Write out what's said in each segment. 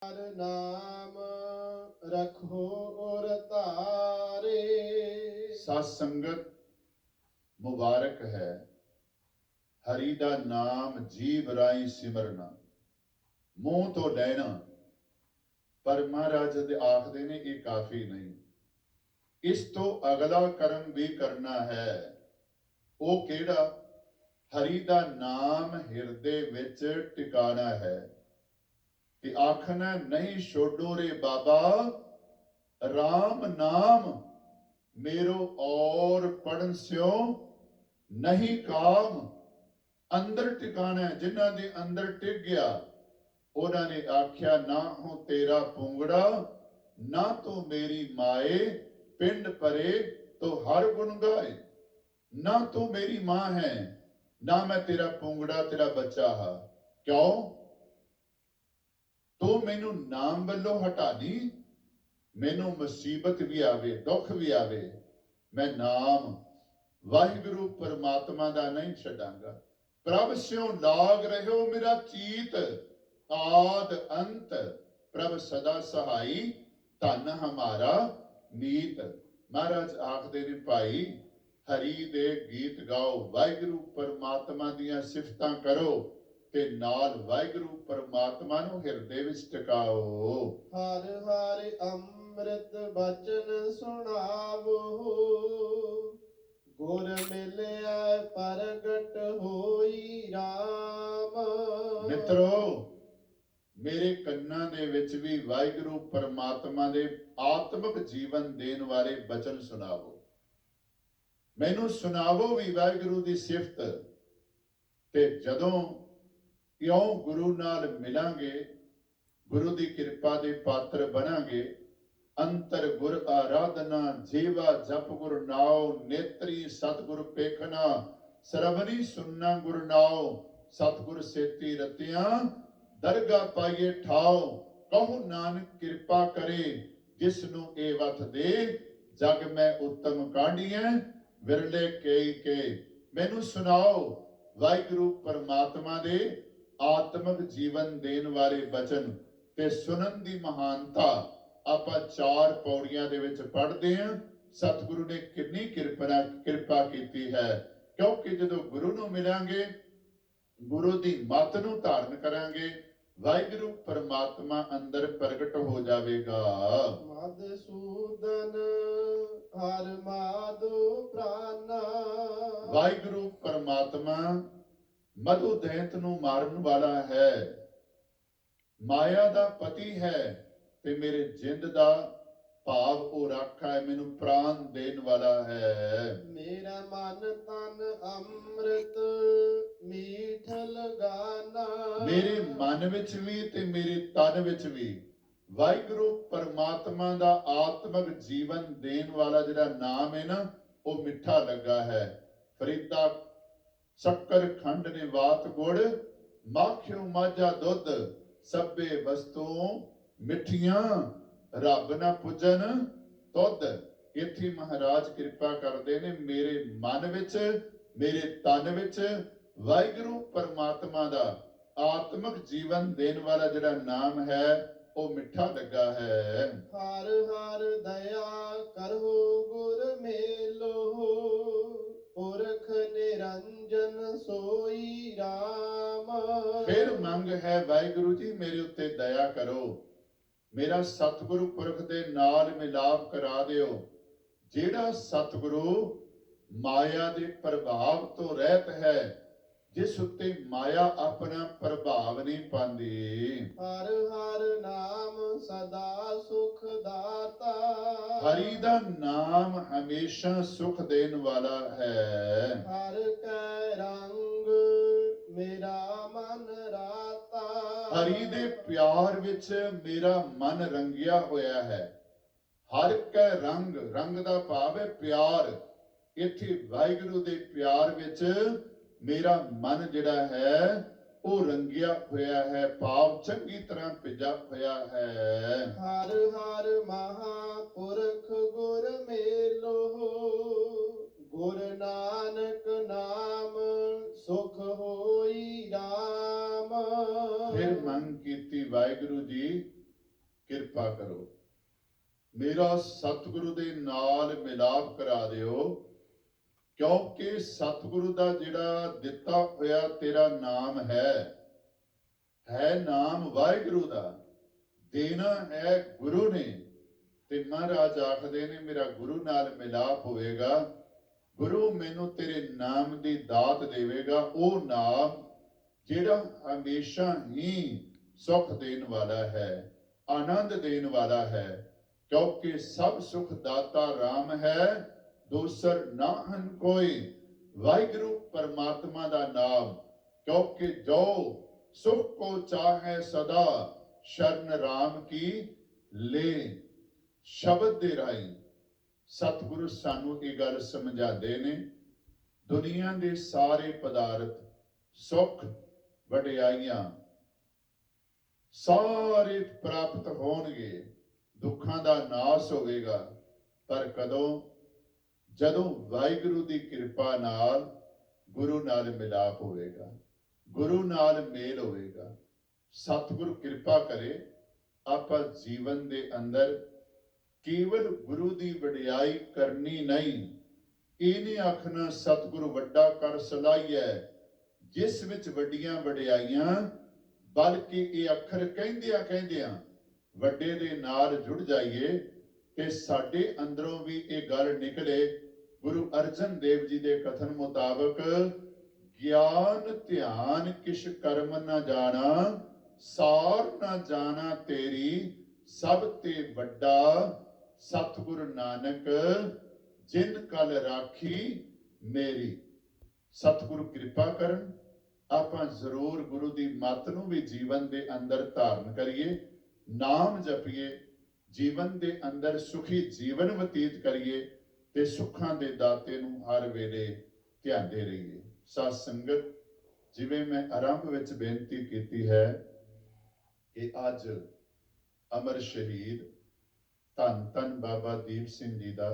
ਹਰ ਨਾਮ ਰਖੋ ਔਰ ਧਾਰੇ। ਸਤ ਸੰਗਤ ਮੁਬਾਰਕ ਹੈ। ਹਰੀ ਦਾ ਨਾਮ ਜੀਵ ਰਾਈ ਸਿਮਰਨਾ, ਮੂੰਹ ਤੋਂ ਲੈਣਾ। ਪਰ ਮਹਾਰਾਜ ਦੇ ਆਖਦੇ ਨੇ ਇਹ ਕਾਫੀ ਨਹੀਂ, ਇਸ ਤੋਂ ਅਗਲਾ ਕਰਮ ਵੀ ਕਰਨਾ ਹੈ। ਉਹ ਕਿਹੜਾ? ਹਰੀ ਦਾ ਨਾਮ ਹਿਰਦੇ ਵਿੱਚ ਟਿਕਾਣਾ ਹੈ। ਤੇ ਆਖਣਾ ਨਹੀਂ ਛੋਡੋ ਰੇ ਬਾਬਾ, ਰਾਮ ਨਾਮ मेरो और पढ़न स्यो नहीं काम। अंदर टिकाना है। जिन्हां दे अंदर टिक गया, उन्हां ने आख्या ना हो तेरा पुंगड़ा, ना तो मेरी माए, पिंड परे तो हर गुण गाए। ना तो मेरी मां है, ना मैं तेरा पुंगड़ा तेरा बच्चा हा। क्यों? तो मैनू नाम वल्लों हटा दी, मैनू मुसीबत भी आवे, दुख भी आवे, मैं नाम वाहिगुरु परमात्मा दा नहीं छड़ांगा। प्रभ स्यों लाग रहे हो मेरा चीत, आद अंत प्रभ सदा सहाई, धन हमारा मीत। महाराज आखदे ने भाई, हरि दे गीत गाओ, वाहिगुरु परमात्मा दियां सिफतां करो ते नाल वाहिगुरु परमात्मा नूं हिरदे विच टिकाओ। हर हर ਅੰਮ੍ਰਿਤ ਬਚਨ ਸੁਣਾਵੋ, ਗੁਰ ਮਿਲਿਆ ਪ੍ਰਗਟ ਹੋਈ ਰਾਮ। ਮਿੱਤਰੋ, ਮੇਰੇ ਕੰਨਾਂ ਦੇ ਵਿੱਚ ਵੀ ਵਾਹਿਗੁਰੂ ਪਰਮਾਤਮਾ ਦੇ ਆਤਮਿਕ ਜੀਵਨ ਦੇਣ ਵਾਲੇ ਬਚਨ ਸੁਣਾਵੋ। ਮੈਨੂੰ ਸੁਣਾਵੋ ਵੀ ਵਾਹਿਗੁਰੂ ਦੀ ਸਿਫਤ। ਤੇ ਜਦੋਂ ਇਉਂ ਗੁਰੂ ਨਾਲ ਮਿਲਾਂਗੇ, ਗੁਰੂ ਦੀ ਕਿਰਪਾ ਦੇ ਪਾਤਰ ਬਣਾਂਗੇ, ਅੰਤਰ ਗੁਰ ਆਰਾਧਨਾ, ਜੀਵਾ ਜਪ ਗੁਰ ਨਾਉ, ਨੇਤਰੀ ਸਤਿਗੁਰ ਪੇਖਣਾ, ਸਰਵਣੀ ਸੁਨਣਾ ਗੁਰ ਨਾਉ, ਸਤਿਗੁਰ ਸੇਤੀ ਰਤਿਆਂ, ਦਰਗਾ ਪਾਈਏ ਠਾਉ। ਕਹੋ ਨਾਨਕ ਕਿਰਪਾ ਕਰੇ, ਜਿਸ ਨੂੰ ਇਹ ਵਤ ਦੇ, ਜਗ ਮੈਂ ਉੱਤਮ ਕਾਢੀਐ, ਵਿਰਲੇ ਕੇਈ ਕੇ। ਮੈਨੂੰ ਸੁਣਾਓ ਵਾਹਿਗੁਰੂ ਪਰਮਾਤਮਾ ਦੇ ਆਤਮਿਕ ਜੀਵਨ ਦੇਣ ਵਾਲੇ ਬਚਨ। ਤੇ ਸੁਣਨ ਦੀ ਮਹਾਨਤਾ ਆਪਾਂ 4 ਪੌੜੀਆਂ ਦੇ ਵਿੱਚ ਪੜ੍ਹਦੇ ਹਾਂ। ਸਤਿਗੁਰੂ ਨੇ ਕਿੰਨੀ ਕਿਰਪਾ ਕੀਤੀ ਹੈ। ਕਿਉਂਕਿ ਜਦੋਂ ਗੁਰੂ ਨੂੰ ਮਿਲਾਂਗੇ, ਗੁਰੂ ਦੀ ਮੱਤ ਨੂੰ ਧਾਰਨ ਕਰਾਂਗੇ, ਵਾਹਿਗੁਰੂ ਪਰਮਾਤਮਾ ਅੰਦਰ ਪ੍ਰਗਟ ਹੋ ਜਾਵੇਗਾ। ਮਧੂਸੂਦਨ ਹਰ ਮਾਧੋ ਪ੍ਰਾਨਾ। ਵਾਹਿਗੁਰੂ ਪਰਮਾਤਮਾ ਮਧੂ ਦੈਂਤ ਨੂੰ ਮਾਰਨ ਵਾਲਾ ਹੈ, ਮਾਇਆ ਦਾ ਪਤੀ ਹੈ, ਤੇ ਮੇਰੇ ਜਿੰਦ ਦਾ ਭਾਵ ਉਹ ਰਾਖਾ ਹੈ, ਮੈਨੂੰ ਪ੍ਰਾਨ ਦੇਣ ਵਾਲਾ ਹੈ। ਮੇਰਾ ਮਨ ਤਨ ਅੰਮ੍ਰਿਤ ਮੀਠ ਲਗਾਨਾ। ਮੇਰੇ ਮਨ ਵਿੱਚ ਵੀ ਤੇ ਮੇਰੇ ਤਨ ਵਿੱਚ ਵੀ ਵਾਹਿਗੁਰੂ ਪਰਮਾਤਮਾ ਦਾ ਆਤਮਿਕ ਜੀਵਨ ਦੇਣ ਵਾਲਾ ਜਿਹੜਾ ਨਾਮ ਹੈ ਨਾ, ਉਹ ਮਿੱਠਾ ਲੱਗਾ ਹੈ। ਫਰੀਦਾ ਸ਼ੱਕਰ ਖੰਡ ਨੇ ਵਾਤ ਗੁੜ, ਮਾਖਿਓ ਮਾਝਾ ਦੁੱਧ, ਸਭੇ ਵਸਤੂ ਮਿੱਠੀਆਂ, ਰੱਬ ਨਾ ਪੁੱਜਣ ਤੁਧ। ਇੱਥੇ ਮਹਾਰਾਜ ਕਿਰਪਾ ਕਰਦੇ ਨੇ, ਮੇਰੇ ਮਨ ਵਿੱਚ ਮੇਰੇ ਤਨ ਵਿੱਚ ਵਾਹਿਗੁਰੂ ਪਰਮਾਤਮਾ ਦਾ ਆਤਮਿਕ ਜੀਵਨ ਦੇਣ ਵਾਲਾ ਜਿਹੜਾ ਨਾਮ ਹੈ, ਉਹ ਮਿੱਠਾ ਲੱਗਾ ਹੈ। ਹਰ ਹਰ ਦਇਆ ਕਰੋ ਗੁਰ ਮੇਲੋ, ਪੁਰਖ ਨਿਰੰਜਨ ਸੋਈ ਰਾਮ। ਫਿਰ ਮੰਗ ਹੈ ਵਾਹਿਗੁਰੂ ਜੀ ਮੇਰੇ ਉੱਤੇ ਦਇਆ ਕਰੋ, ਮੇਰਾ ਸਤਿਗੁਰੂ ਪੁਰਖ ਦੇ ਨਾਲ ਮਿਲਾਪ ਕਰਾ ਦਿਓ। ਜਿਹੜਾ ਸਤਿਗੁਰੂ ਮਾਇਆ ਦੇ ਪ੍ਰਭਾਵ ਤੋਂ ਰਹਿਤ ਹੈ, ਜਿਸ ਉੱਤੇ ਮਾਇਆ ਆਪਣਾ ਪ੍ਰਭਾਵ ਨਹੀਂ ਪਾਉਂਦੀ। ਹਰ ਹਰ ਨਾਮ ਸਦਾ ਸੁਖ ਦਾਤਾ। ਹਰੀ ਦਾ ਨਾਮ ਹਮੇਸ਼ਾ ਸੁਖ ਦੇਣ ਵਾਲਾ ਹੈ। ਹਰ ਕੈ ਰੰਗ ਮੇਰਾ ਮਨ ਰਾਤਾ। ਹਰੀ ਦੇ ਪਿਆਰ ਵਿੱਚ ਮੇਰਾ ਮਨ ਰੰਗਿਆ ਹੋਇਆ ਹੈ। ਹਰ ਕੈ ਰੰਗ, ਰੰਗ ਦਾ ਭਾਵ ਹੈ ਪਿਆਰ। ਇੱਥੇ ਵਾਹਿਗੁਰੂ ਦੇ ਪਿਆਰ ਵਿੱਚ ਮੇਰਾ ਮਨ ਜਿਹੜਾ ਹੈ ਉਹ ਰੰਗਿਆ ਹੋਇਆ ਹੈ, ਭਾਵ ਚੰਗੀ ਤਰ੍ਹਾਂ ਭਿੱਜਾ ਹੋਇਆ ਹੈ। ਹਰ ਹਰ ਮਹਾਪੁਰਖ ਗੁਰ ਮੇਲੋ, ਗੁਰ ਨਾਨਕ ਨਾਮ ਸੁਖ ਹੋਈ ਰਾਮ। ਫਿਰ ਮੰਗ ਕੀਤੀ ਵਾਹਿਗੁਰੂ ਜੀ ਕਿਰਪਾ ਕਰੋ, ਮੇਰਾ ਸਤਿਗੁਰੂ ਦੇ ਨਾਲ ਮਿਲਾਪ ਕਰਾ ਦਿਓ, ਕਿਉਂਕਿ ਸਤਿਗੁਰੂ ਦਾ ਜਿਹੜਾ ਦਿੱਤਾ ਹੋਇਆ ਤੇਰਾ ਨਾਮ ਹੈ ਨਾਮ ਵਾਹਿਗੁਰੂ ਦਾ, ਦੇਣਾ ਹੈ ਗੁਰੂ ਨੇ। ਤੇ ਮਹਾਰਾਜ ਆਖਦੇ ਨੇ ਮੇਰਾ ਗੁਰੂ ਨਾਲ ਮਿਲਾਪ ਹੋਵੇਗਾ, ਗੁਰੂ ਮੈਨੂੰ ਤੇਰੇ ਨਾਮ ਦੀ ਦਾਤ ਦੇਵੇਗਾ, ਉਹ ਨਾਮ ਜਿਹੜਾ ਹਮੇਸ਼ਾ ਹੀ ਸੁਖ ਦੇਣ ਵਾਲਾ ਹੈ, ਆਨੰਦ ਦੇਣ ਵਾਲਾ ਹੈ, ਕਿਉਂਕਿ ਸਭ ਸੁਖ ਦਾਤਾ ਰਾਮ ਹੈ, ਦੂਸਰ ਨਾ ਹਨ ਕੋਈ। ਵਾਹਿਗੁਰੂ ਪਰਮਾਤਮਾ ਦਾ ਨਾਮ, ਕਿਉਂਕਿ ਜੋ ਸੁਖ ਕੋ ਚਾਹੇ ਸਦਾ, ਸ਼ਰਨ ਰਾਮ ਕੀ ਲੈ। ਸ਼ਬਦ ਦੇ ਰਾਹੀਂ ਸਤਿਗੁਰੂ ਸਾਨੂੰ ਇਹ ਗੱਲ ਸਮਝਾਉਂਦੇ ਨੇ, ਦੁਨੀਆ ਦੇ ਸਾਰੇ ਪਦਾਰਥ, ਸੁਖ, ਵਡਿਆਈਆਂ ਸਾਰੇ ਪ੍ਰਾਪਤ ਹੋਣਗੇ, ਦੁੱਖਾਂ ਦਾ ਨਾਸ ਹੋਵੇਗਾ, ਪਰ ਕਦੋਂ? ਜਦੋਂ ਵਾਹਿਗੁਰੂ ਦੀ ਕਿਰਪਾ ਨਾਲ ਗੁਰੂ ਨਾਲ ਮਿਲਾਪ ਹੋਵੇਗਾ, ਗੁਰੂ ਨਾਲ ਮੇਲ ਹੋਵੇਗਾ। ਸਤਿਗੁਰੂ ਕਿਰਪਾ ਕਰੇ ਆਪਾਂ ਜੀਵਨ ਦੇ ਅੰਦਰ ਕੇਵਲ ਗੁਰੂ ਦੀ ਵਡਿਆਈ ਕਰਨੀ ਨਹੀਂ, ਇਹ ਨਹੀਂ ਆਖਣਾ ਸਤਿਗੁਰੂ ਵੱਡਾ ਕਰ ਸਲਾਹੀਐ, ਜਿਸ ਵਿੱਚ ਵੱਡੀਆਂ ਵਡਿਆਈਆਂ, ਬਲਕਿ ਇਹ ਅੱਖਰ ਕਹਿੰਦਿਆਂ ਵੱਡੇ ਦੇ ਨਾਲ ਜੁੜ ਜਾਈਏ ਤੇ ਸਾਡੇ ਅੰਦਰੋਂ ਵੀ ਇਹ ਗੱਲ ਨਿਕਲੇ। ਗੁਰੂ ਅਰਜਨ ਦੇਵ ਜੀ ਦੇ ਕਥਨ ਮੁਤਾਬਕ, ਗਿਆਨ ਧਿਆਨ ਕਿਛ ਕਰਮ ਨ ਜਾਣਾ, ਸਾਰ ਨ ਜਾਣਾ ਤੇਰੀ, ਸਭ ਤੇ ਵੱਡਾ ਸਤਿਗੁਰ ਨਾਨਕ, ਜਿਨ ਕਲ ਰਾਖੀ ਮੇਰੀ। ਸਤਿਗੁਰੂ ਕਿਰਪਾ ਕਰਨ, ਆਪਾਂ ਜ਼ਰੂਰ ਗੁਰੂ ਦੀ ਮੱਤ ਨੂੰ ਵੀ ਜੀਵਨ ਦੇ ਅੰਦਰ ਧਾਰਨ ਕਰੀਏ, ਨਾਮ ਜਪੀਏ, ਜੀਵਨ ਦੇ ਅੰਦਰ ਸੁਖੀ ਜੀਵਨ ਬਤੀਤ ਕਰੀਏ ਤੇ ਸੁੱਖਾਂ ਦੇ ਦਾਤੇ ਨੂੰ ਹਰ ਵੇਲੇ ਧਿਆਉਂਦੇ ਰਹੀਏ। ਸਾਧ ਸੰਗਤ, ਜਿਵੇਂ ਮੈਂ ਆਰੰਭ ਵਿੱਚ ਬੇਨਤੀ ਕੀਤੀ ਹੈ ਕਿ ਅੱਜ ਅਮਰ ਸ਼ਹੀਦ ਧੰਨ ਧੰਨ ਬਾਬਾ ਦੀਪ ਸਿੰਘ ਜੀ ਦਾ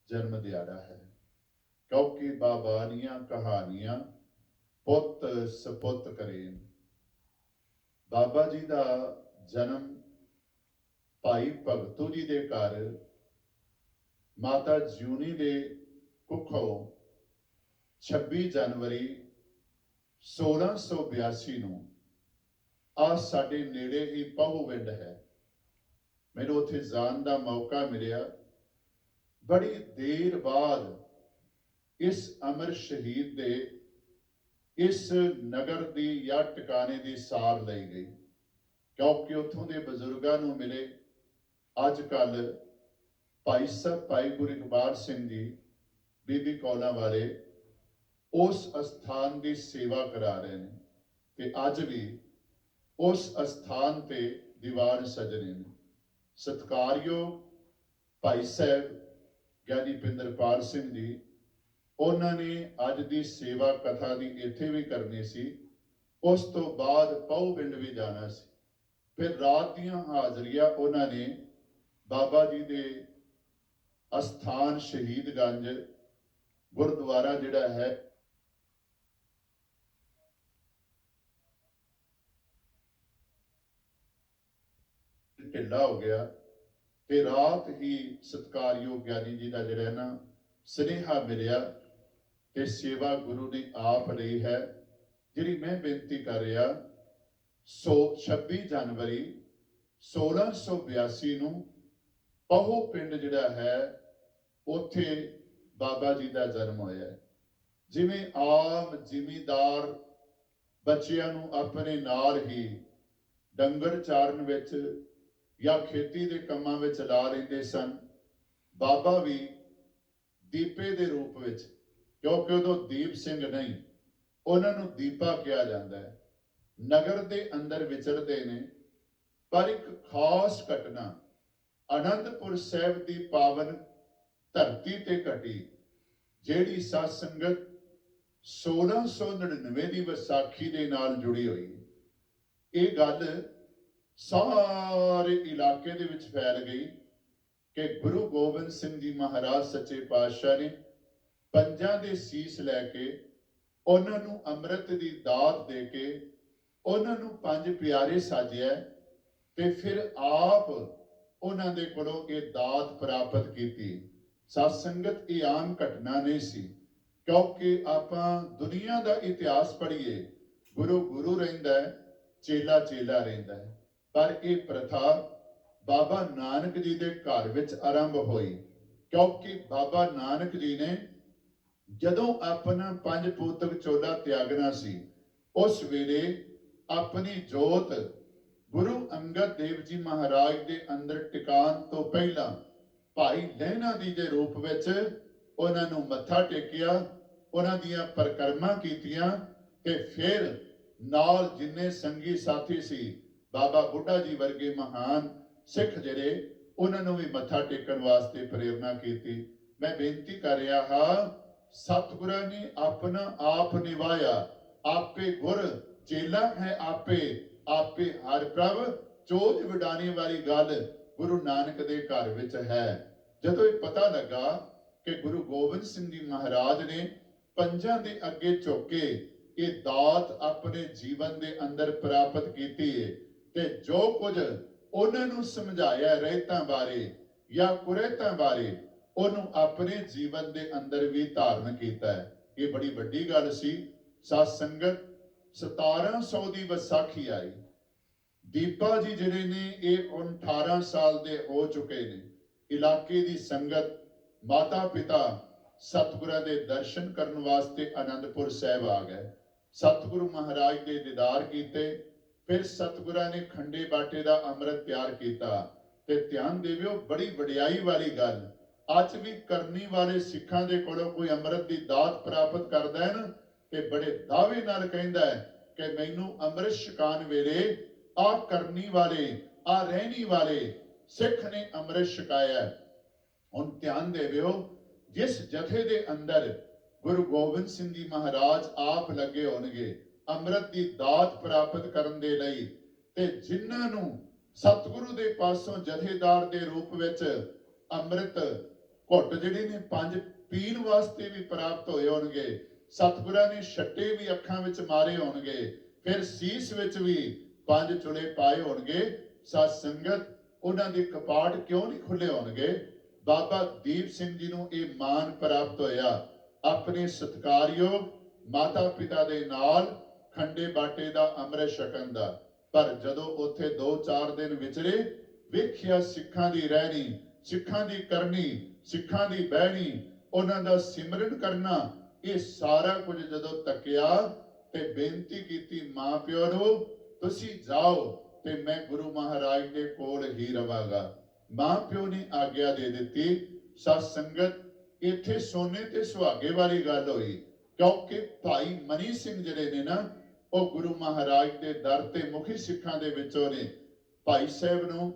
ਜਨਮ ਦਿਹਾੜਾ ਹੈ, ਕਿਉਂਕਿ ਬਾਬਾਨੀਆਂ ਕਹਾਣੀਆਂ ਪੁੱਤ ਸਪੁੱਤ ਕਰੇ। ਬਾਬਾ ਜੀ ਦਾ ਜਨਮ ਭਾਈ ਭਗਤੂ ਜੀ ਦੇ ਘਰ ਮਾਤਾ ਜਿਉਣੀ ਦੇ ਕੁੱਖੋਂ 26 ਜਨਵਰੀ 1682 ਨੂੰ, ਆ ਸਾਡੇ ਨੇੜੇ ਹੀ ਪਹੂਵਿੰਡ ਹੈ, ਮੈਨੂੰ ਉੱਥੇ ਜਾਣ ਦਾ ਮੌਕਾ ਮਿਲਿਆ। ਬੜੀ ਦੇਰ ਬਾਅਦ ਇਸ ਅਮਰ ਸ਼ਹੀਦ ਦੇ ਇਸ ਨਗਰ ਦੀ ਜਾਂ ਟਿਕਾਣੇ ਦੀ ਸਾਰ ਲਈ ਗਈ, ਕਿਉਂਕਿ ਉੱਥੋਂ ਦੇ ਬਜ਼ੁਰਗਾਂ ਨੂੰ ਮਿਲੇ। ਅੱਜ ਕੱਲ ਭਾਈ ਸਾਹਿਬ ਭਾਈ ਗੁਰੂ ਇਕਬਾਲ ਸਿੰਘ ਜੀ ਬੀਬੀ ਕੌਲਾਂ ਵਾਲੇ ਉਸ ਅਸਥਾਨ ਦੀ ਸੇਵਾ ਕਰਾ ਰਹੇ ਨੇ ਤੇ ਅੱਜ ਵੀ ਉਸ ਅਸਥਾਨ ਤੇ ਦੀਵਾਨ ਸਜਣੇ ਨੇ। ਸਤਿਕਾਰਯੋਗ ਭਾਈ ਸਾਹਿਬ ਗਿਆਨੀ ਪਿੰਦਰਪਾਲ ਸਿੰਘ ਜੀ, ਉਹਨਾਂ ਨੇ ਅੱਜ ਦੀ ਸੇਵਾ ਕਥਾ ਦੀ ਇੱਥੇ ਵੀ ਕਰਨੀ ਸੀ, ਉਸ ਤੋਂ ਬਾਅਦ ਪਹੂਵਿੰਡ ਵੀ ਜਾਣਾ ਸੀ। ਫਿਰ ਰਾਤ ਦੀਆਂ ਹਾਜ਼ਰੀਆਂ ਉਹਨਾਂ ਨੇ ਬਾਬਾ ਜੀ ਦੇ ਅਸਥਾਨ ਸ਼ਹੀਦਗੰਜ ਗੁਰਦੁਆਰਾ ਜਿਹੜਾ ਹੈ ਢਿੱਲਾ ਹੋ ਗਿਆ ਤੇ ਰਾਤ ਹੀ ਸਤਿਕਾਰਯੋਗ ਗਿਆਨੀ ਜੀ ਦਾ ਜਿਹੜਾ ਨਾ ਸੁਨੇਹਾ ਮਿਲਿਆ ਤੇ ਸੇਵਾ ਗੁਰੂ ਨੇ ਆਪ ਲਈ ਹੈ, ਜਿਹੜੀ ਮੈਂ ਬੇਨਤੀ ਕਰ ਰਿਹਾ। 26 ਜਨਵਰੀ 1682 ਨੂੰ ਪਹੂ ਪਿੰਡ ਜਿਹੜਾ ਹੈ ਉੱਥੇ ਬਾਬਾ ਜੀ ਦਾ ਜਨਮ ਹੋਇਆ। ਜਿਵੇਂ ਆਮ ਜ਼ਿਮੀਂਦਾਰ ਬੱਚਿਆਂ ਨੂੰ ਆਪਣੇ ਨਾਲ ਹੀ ਡੰਗਰ ਚਾਰਨ ਵਿੱਚ ਜਾਂ ਖੇਤੀ ਦੇ ਕੰਮਾਂ ਵਿੱਚ ਲਾ ਲੈਂਦੇ ਸਨ, ਬਾਬਾ ਵੀ ਦੀਪੇ ਦੇ ਰੂਪ ਵਿੱਚ, ਕਿਉਂਕਿ ਉਦੋਂ ਦੀਪ ਸਿੰਘ ਨਹੀਂ, ਉਹਨਾਂ ਨੂੰ ਦੀਪਾ ਕਿਹਾ ਜਾਂਦਾ ਹੈ, ਨਗਰ ਦੇ ਅੰਦਰ ਵਿਚਰਦੇ ਨੇ। ਪਰ ਇੱਕ ਖਾਸ ਘਟਨਾ ਅਨੰਦਪੁਰ ਸਾਹਿਬ ਦੀ ਪਾਵਨ ਧਰਤੀ ਤੇ ਘਟੀ, ਜਿਹੜੀ ਸਾਧ ਸੰਗਤ 1699 ਦੀ ਵਿਸਾਖੀ ਦੇ ਨਾਲ ਜੁੜੀ ਹੋਈ। ਇਹ ਗੱਲ ਸਾਰੇ ਇਲਾਕੇ ਦੇ ਵਿੱਚ ਫੈਲ ਗਈ ਕਿ ਗੁਰੂ ਗੋਬਿੰਦ ਸਿੰਘ ਜੀ ਮਹਾਰਾਜ ਸੱਚੇ ਪਾਤਸ਼ਾਹ ਨੇ ਪੰਜਾਂ ਦੇ ਸੀਸ ਲੈ ਕੇ ਉਹਨਾਂ ਨੂੰ ਅੰਮ੍ਰਿਤ ਦੀ ਦਾਤ ਦੇ ਕੇ ਉਹਨਾਂ ਨੂੰ ਪੰਜ ਪਿਆਰੇ ਸਾਜਿਆ ਤੇ ਫਿਰ ਆਪ ਉਹਨਾਂ ਦੇ ਕੋਲੋਂ ਇਹ ਦਾਤ ਪ੍ਰਾਪਤ ਕੀਤੀ। ਸਤ ਸੰਗਤ ਇਹ ਆਮ ਘਟਨਾ ਨਹੀਂ ਸੀ, ਕਿਉਂਕਿ ਆਪਾਂ ਦੁਨੀਆ ਦਾ ਇਤਿਹਾਸ ਪੜ੍ਹੀਏ, ਗੁਰੂ ਗੁਰੂ ਰਹਿੰਦਾ ਹੈ, ਚੇਲਾ ਚੇਲਾ ਰਹਿੰਦਾ ਹੈ। ਪਰ ਇਹ ਪ੍ਰਥਾ ਬਾਬਾ ਨਾਨਕ ਜੀ ਦੇ ਘਰ ਵਿੱਚ ਆਰੰਭ ਹੋਈ, ਕਿਉਂਕਿ ਬਾਬਾ ਨਾਨਕ ਜੀ ਨੇ ਜਦੋਂ ਆਪਣਾ ਪੰਜ ਪੂਤਕ ਚੋਲਾ ਤਿਆਗਣਾ ਸੀ, ਉਸ ਵੇਲੇ ਆਪਣੀ ਜੋਤ ਗੁਰੂ ਅੰਗਦ ਦੇਵ ਜੀ ਮਹਾਰਾਜ ਦੇ ਅੰਦਰ ਟਿਕਾਣ ਤੋਂ ਪਹਿਲਾਂ ਭਾਈ ਲਹਿਣਾ ਜੀ ਦੇ ਰੂਪ ਵਿੱਚ ਉਹਨਾਂ ਨੂੰ ਮੱਥਾ ਟੇਕਿਆ, ਉਹਨਾਂ ਦੀਆਂ ਪਰਿਕਰਮਾ ਕੀਤੀਆਂ, ਤੇ ਫਿਰ ਨਾਲ ਜਿੰਨੇ ਸੰਗੀ ਸਾਥੀ ਸੀ, ਬਾਬਾ ਬੁੱਢਾ ਜੀ ਵਰਗੇ ਮਹਾਨ ਸਿੱਖ ਜਿਹੜੇ, ਉਹਨਾਂ ਨੂੰ ਵੀ ਮੱਥਾ ਟੇਕਣ ਵਾਸਤੇ ਪ੍ਰੇਰਨਾ ਕੀਤੀ। ਮੈਂ ਬੇਨਤੀ ਕਰ ਰਿਹਾ ਹਾਂ, ਸਤਿਗੁਰਾਂ ਨੇ ਆਪਣਾ ਆਪ ਨਿਭਾਇਆ, ਆਪੇ ਗੁਰ ਚੇਲਾ ਹੈ ਆਪੇ ਹਰ ਪ੍ਰਭ ਚੋਜ ਵਿਡਾਣੀ ਵਾਲੀ ਗੱਲ ਗੁਰੂ ਨਾਨਕ ਦੇ ਘਰ ਵਿੱਚ ਹੈ। ਜਦੋਂ ਇਹ ਪਤਾ ਲੱਗਾ ਕਿ ਗੁਰੂ ਗੋਬਿੰਦ ਸਿੰਘ ਜੀ ਮਹਾਰਾਜ ਨੇ ਪੰਜਾਂ ਦੇ ਅੱਗੇ ਝੁਕ ਕੇ ਇਹ ਦਾਤ ਆਪਣੇ ਜੀਵਨ ਦੇ ਅੰਦਰ ਪ੍ਰਾਪਤ ਕੀਤੀ ਹੈ, ਤੇ ਜੋ ਕੁਝ ਉਹਨਾਂ ਨੂੰ ਸਮਝਾਇਆ ਰਹਿਤਾਂ ਬਾਰੇ ਜਾਂ ਕੁਰੇਤਾਂ ਬਾਰੇ, ਉਹਨੂੰ ਆਪਣੇ ਜੀਵਨ ਦੇ ਅੰਦਰ ਵੀ ਧਾਰਨ ਕੀਤਾ ਹੈ। ਇਹ ਬੜੀ ਵੱਡੀ ਗੱਲ ਸੀ। ਸਤ ਸੰਗਤ 1700 ਦੀ ਵਿਸਾਖੀ ਆਈ, ਦੀਪਾ ਜੀ ਜਿਹੜੇ ਨੇ ਇਹ ਹੁਣ 18 ਸਾਲ ਦੇ ਹੋ ਚੁੱਕੇ ਨੇ। ਇਲਾਕੇ ਦੀ ਸੰਗਤ, ਮਾਤਾ ਪਿਤਾ ਸਤਿਗੁਰਾਂ ਦੇ ਦਰਸ਼ਨ ਕਰਨ ਵਾਸਤੇ ਆਨੰਦਪੁਰ ਸਾਹਿਬ ਆ ਗਏ, ਸਤਿਗੁਰੂ ਮਹਾਰਾਜ ਦੇ ਦੀਦਾਰ ਕੀਤੇ। ਫਿਰ ਸਤਿਗੁਰਾਂ ਨੇ ਖੰਡੇ ਬਾਟੇ ਦਾ ਅੰਮ੍ਰਿਤ ਤਿਆਰ ਕੀਤਾ। ਤੇ ਧਿਆਨ ਦੇਵਿਓ, ਬੜੀ ਵਡਿਆਈ ਵਾਲੀ ਗੱਲ, ਅੱਜ ਵੀ ਕਰਨੀ ਵਾਲੇ ਸਿੱਖਾਂ ਦੇ ਕੋਲੋਂ ਕੋਈ ਅੰਮ੍ਰਿਤ ਦੀ ਦਾਤ ਪ੍ਰਾਪਤ ਕਰਦਾ ਹੈ ਨਾ, ਤੇ ਬੜੇ ਦਾਅਵੇ ਨਾਲ ਕਹਿੰਦਾ ਹੈ ਕਿ ਮੈਨੂੰ ਅੰਮ੍ਰਿਤ ਛਕਾਉਣ ਵੇਲੇ ਆ ਕਰਨੀ ਵਾਲੇ, ਆ ਰਹਿਣੀ ਵਾਲੇ ਸਿੱਖ ਨੇ ਅੰਮ੍ਰਿਤ ਛਕਾਇਆ। ਹੁਣ ਧਿਆਨ ਦੇਵਿਓ, ਜਿਸ ਜਥੇ ਦੇ ਅੰਦਰ ਗੁਰੂ ਗੋਬਿੰਦ ਸਿੰਘ ਜੀ ਮਹਾਰਾਜ ਆਪ ਲੱਗੇ ਹੋਣਗੇ ਅੰਮ੍ਰਿਤ ਦੀ ਦਾਤ ਪ੍ਰਾਪਤ ਕਰਨ ਦੇ ਲਈ, ਤੇ ਜਿਨ੍ਹਾਂ ਨੂੰ ਸਤਿਗੁਰੂ ਦੇ ਪਾਸੋਂ ਜਥੇਦਾਰ ਦੇ ਰੂਪ ਵਿੱਚ ਅੰਮ੍ਰਿਤ ਘੁੱਟ ਜਿਹੜੇ ਨੇ 5 ਪੀਣ ਵਾਸਤੇ ਵੀ ਪ੍ਰਾਪਤ ਹੋਏ ਹੋਣਗੇ, ਸਤਿਗੁਰਾਂ ਨੇ ਛੱਟੇ ਵੀ ਅੱਖਾਂ ਵਿੱਚ ਮਾਰੇ ਹੋਣਗੇ, ਫਿਰ ਸੀਸ ਵਿੱਚ ਵੀ 5 ਚੁਲੇ ਪਾਏ ਹੋਣਗੇ। ਸਤ ਸੰਗਤ, ਉਹਨਾਂ ਦੇ ਕਪਾਟ ਕਿਉਂ ਨਹੀਂ ਖੁੱਲੇ ਹੋਣਗੇ? ਬਾਬਾ ਦੀਪ ਸਿੰਘ ਜੀ ਨੂੰ ਇਹ ਮਾਣ ਪ੍ਰਾਪਤ ਹੋਇਆ ਆਪਣੇ ਸਤਿਕਾਰਯੋਗ ਮਾਤਾ ਪਿਤਾ ਦੇ ਨਾਲ ਖੰਡੇ ਬਾਟੇ ਦਾ ਅੰਮ੍ਰਿਤ ਛਕਣ ਦਾ। ਪਰ ਜਦੋਂ ਉੱਥੇ 2-4 ਦਿਨ ਵਿਚਰੇ, ਵੇਖਿਆ ਸਿੱਖਾਂ ਦੀ ਰਹਿਣੀ, ਸਿੱਖਾਂ ਦੀ ਕਰਨੀ, ਸਿੱਖਾਂ ਦੀ ਬਹਿਣੀ, ਉਹਨਾਂ ਦਾ ਸਿਮਰਨ ਕਰਨਾ, ਇਹ ਸਾਰਾ ਕੁਝ ਜਦੋਂ ਤੱਕਿਆ ਤੇ ਬੇਨਤੀ ਕੀਤੀ ਮਾਂ ਪਿਓ ਨੂੰ, ਤੁਸੀਂ ਜਾਓ ਤੇ ਮੈਂ ਗੁਰੂ ਮਹਾਰਾਜ ਦੇ ਕੋਲ ਹੀ ਰਵਾਂਗਾ। ਮਾਂ ਪਿਓ ਨੇ ਆਗਿਆ ਦੇ ਦਿੱਤੀ। ਸਤ ਸੰਗਤ, ਇੱਥੇ ਸੋਨੇ ਤੇ ਸੁਹਾਗੇ ਵਾਲੀ ਗੱਲ ਹੋਈ, ਕਿਉਂਕਿ ਭਾਈ ਮਨੀ ਸਿੰਘ ਜਿਹੜੇ ਨੇ ਨਾ, ਉਹ ਗੁਰੂ ਮਹਾਰਾਜ ਦੇ ਦਰ ਤੇ ਮੁਖੀ ਸਿੱਖਾਂ ਦੇ ਵਿੱਚੋਂ ਨੇ। ਭਾਈ ਸਾਹਿਬ ਨੂੰ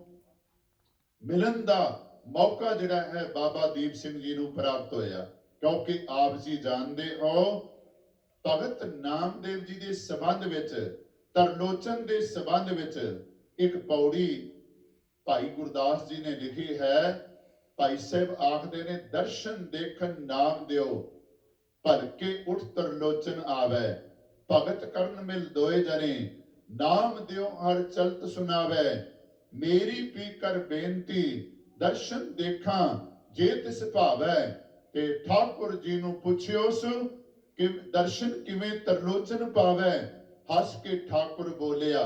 ਮਿਲਣ ਦਾ ਮੌਕਾ ਜਿਹੜਾ ਹੈ ਬਾਬਾ ਦੀਪ ਸਿੰਘ ਜੀ ਨੂੰ ਪ੍ਰਾਪਤ ਹੋਇਆ, ਕਿਉਂਕਿ ਆਪ ਜੀ ਜਾਣਦੇ ਹੋ ਭਗਤ ਨਾਮਦੇਵ ਜੀ ਦੇ ਸੰਬੰਧ ਵਿੱਚ, ਤਰਲੋਚਨ ਦੇ ਸੰਬੰਧ ਵਿੱਚ ਇੱਕ ਪੌੜੀ ਭਾਈ ਗੁਰਦਾਸ ਜੀ ਨੇ ਲਿਖੀ ਹੈ। ਭਾਈ ਸਾਹਿਬ ਆਖਦੇ ਨੇ, ਦਰਸ਼ਨ ਦੇਖਣ ਨਾਮ ਦਿਓ, ਭਲਕੇ ਉਠ ਤਰਲੋਚਨ ਆਵੇ, ਭਗਤ ਕਰਨ ਮਿਲ ਦੋਏ ਜਨੇ, ਨਾਮ ਦਿਓ ਹਰ ਚਲਤ ਸੁਨਾਵੇ, ਮੇਰੀ ਪੀ ਕਰ ਬੇਨਤੀ ਦਰਸ਼ਨ ਦੇਖਾਂ ਜੇ ਤਿਸ ਭਾਵੈ। ਤੇ ਠਾਕੁਰ ਜੀ ਨੂੰ ਪੁੱਛਿਓਸ ਕਿ ਦਰਸ਼ਨ ਕਿਵੇਂ ਤਰਲੋਚਨ ਪਾਵੇ। ਹੱਸ ਕੇ ਠਾਕੁਰ ਬੋਲਿਆ,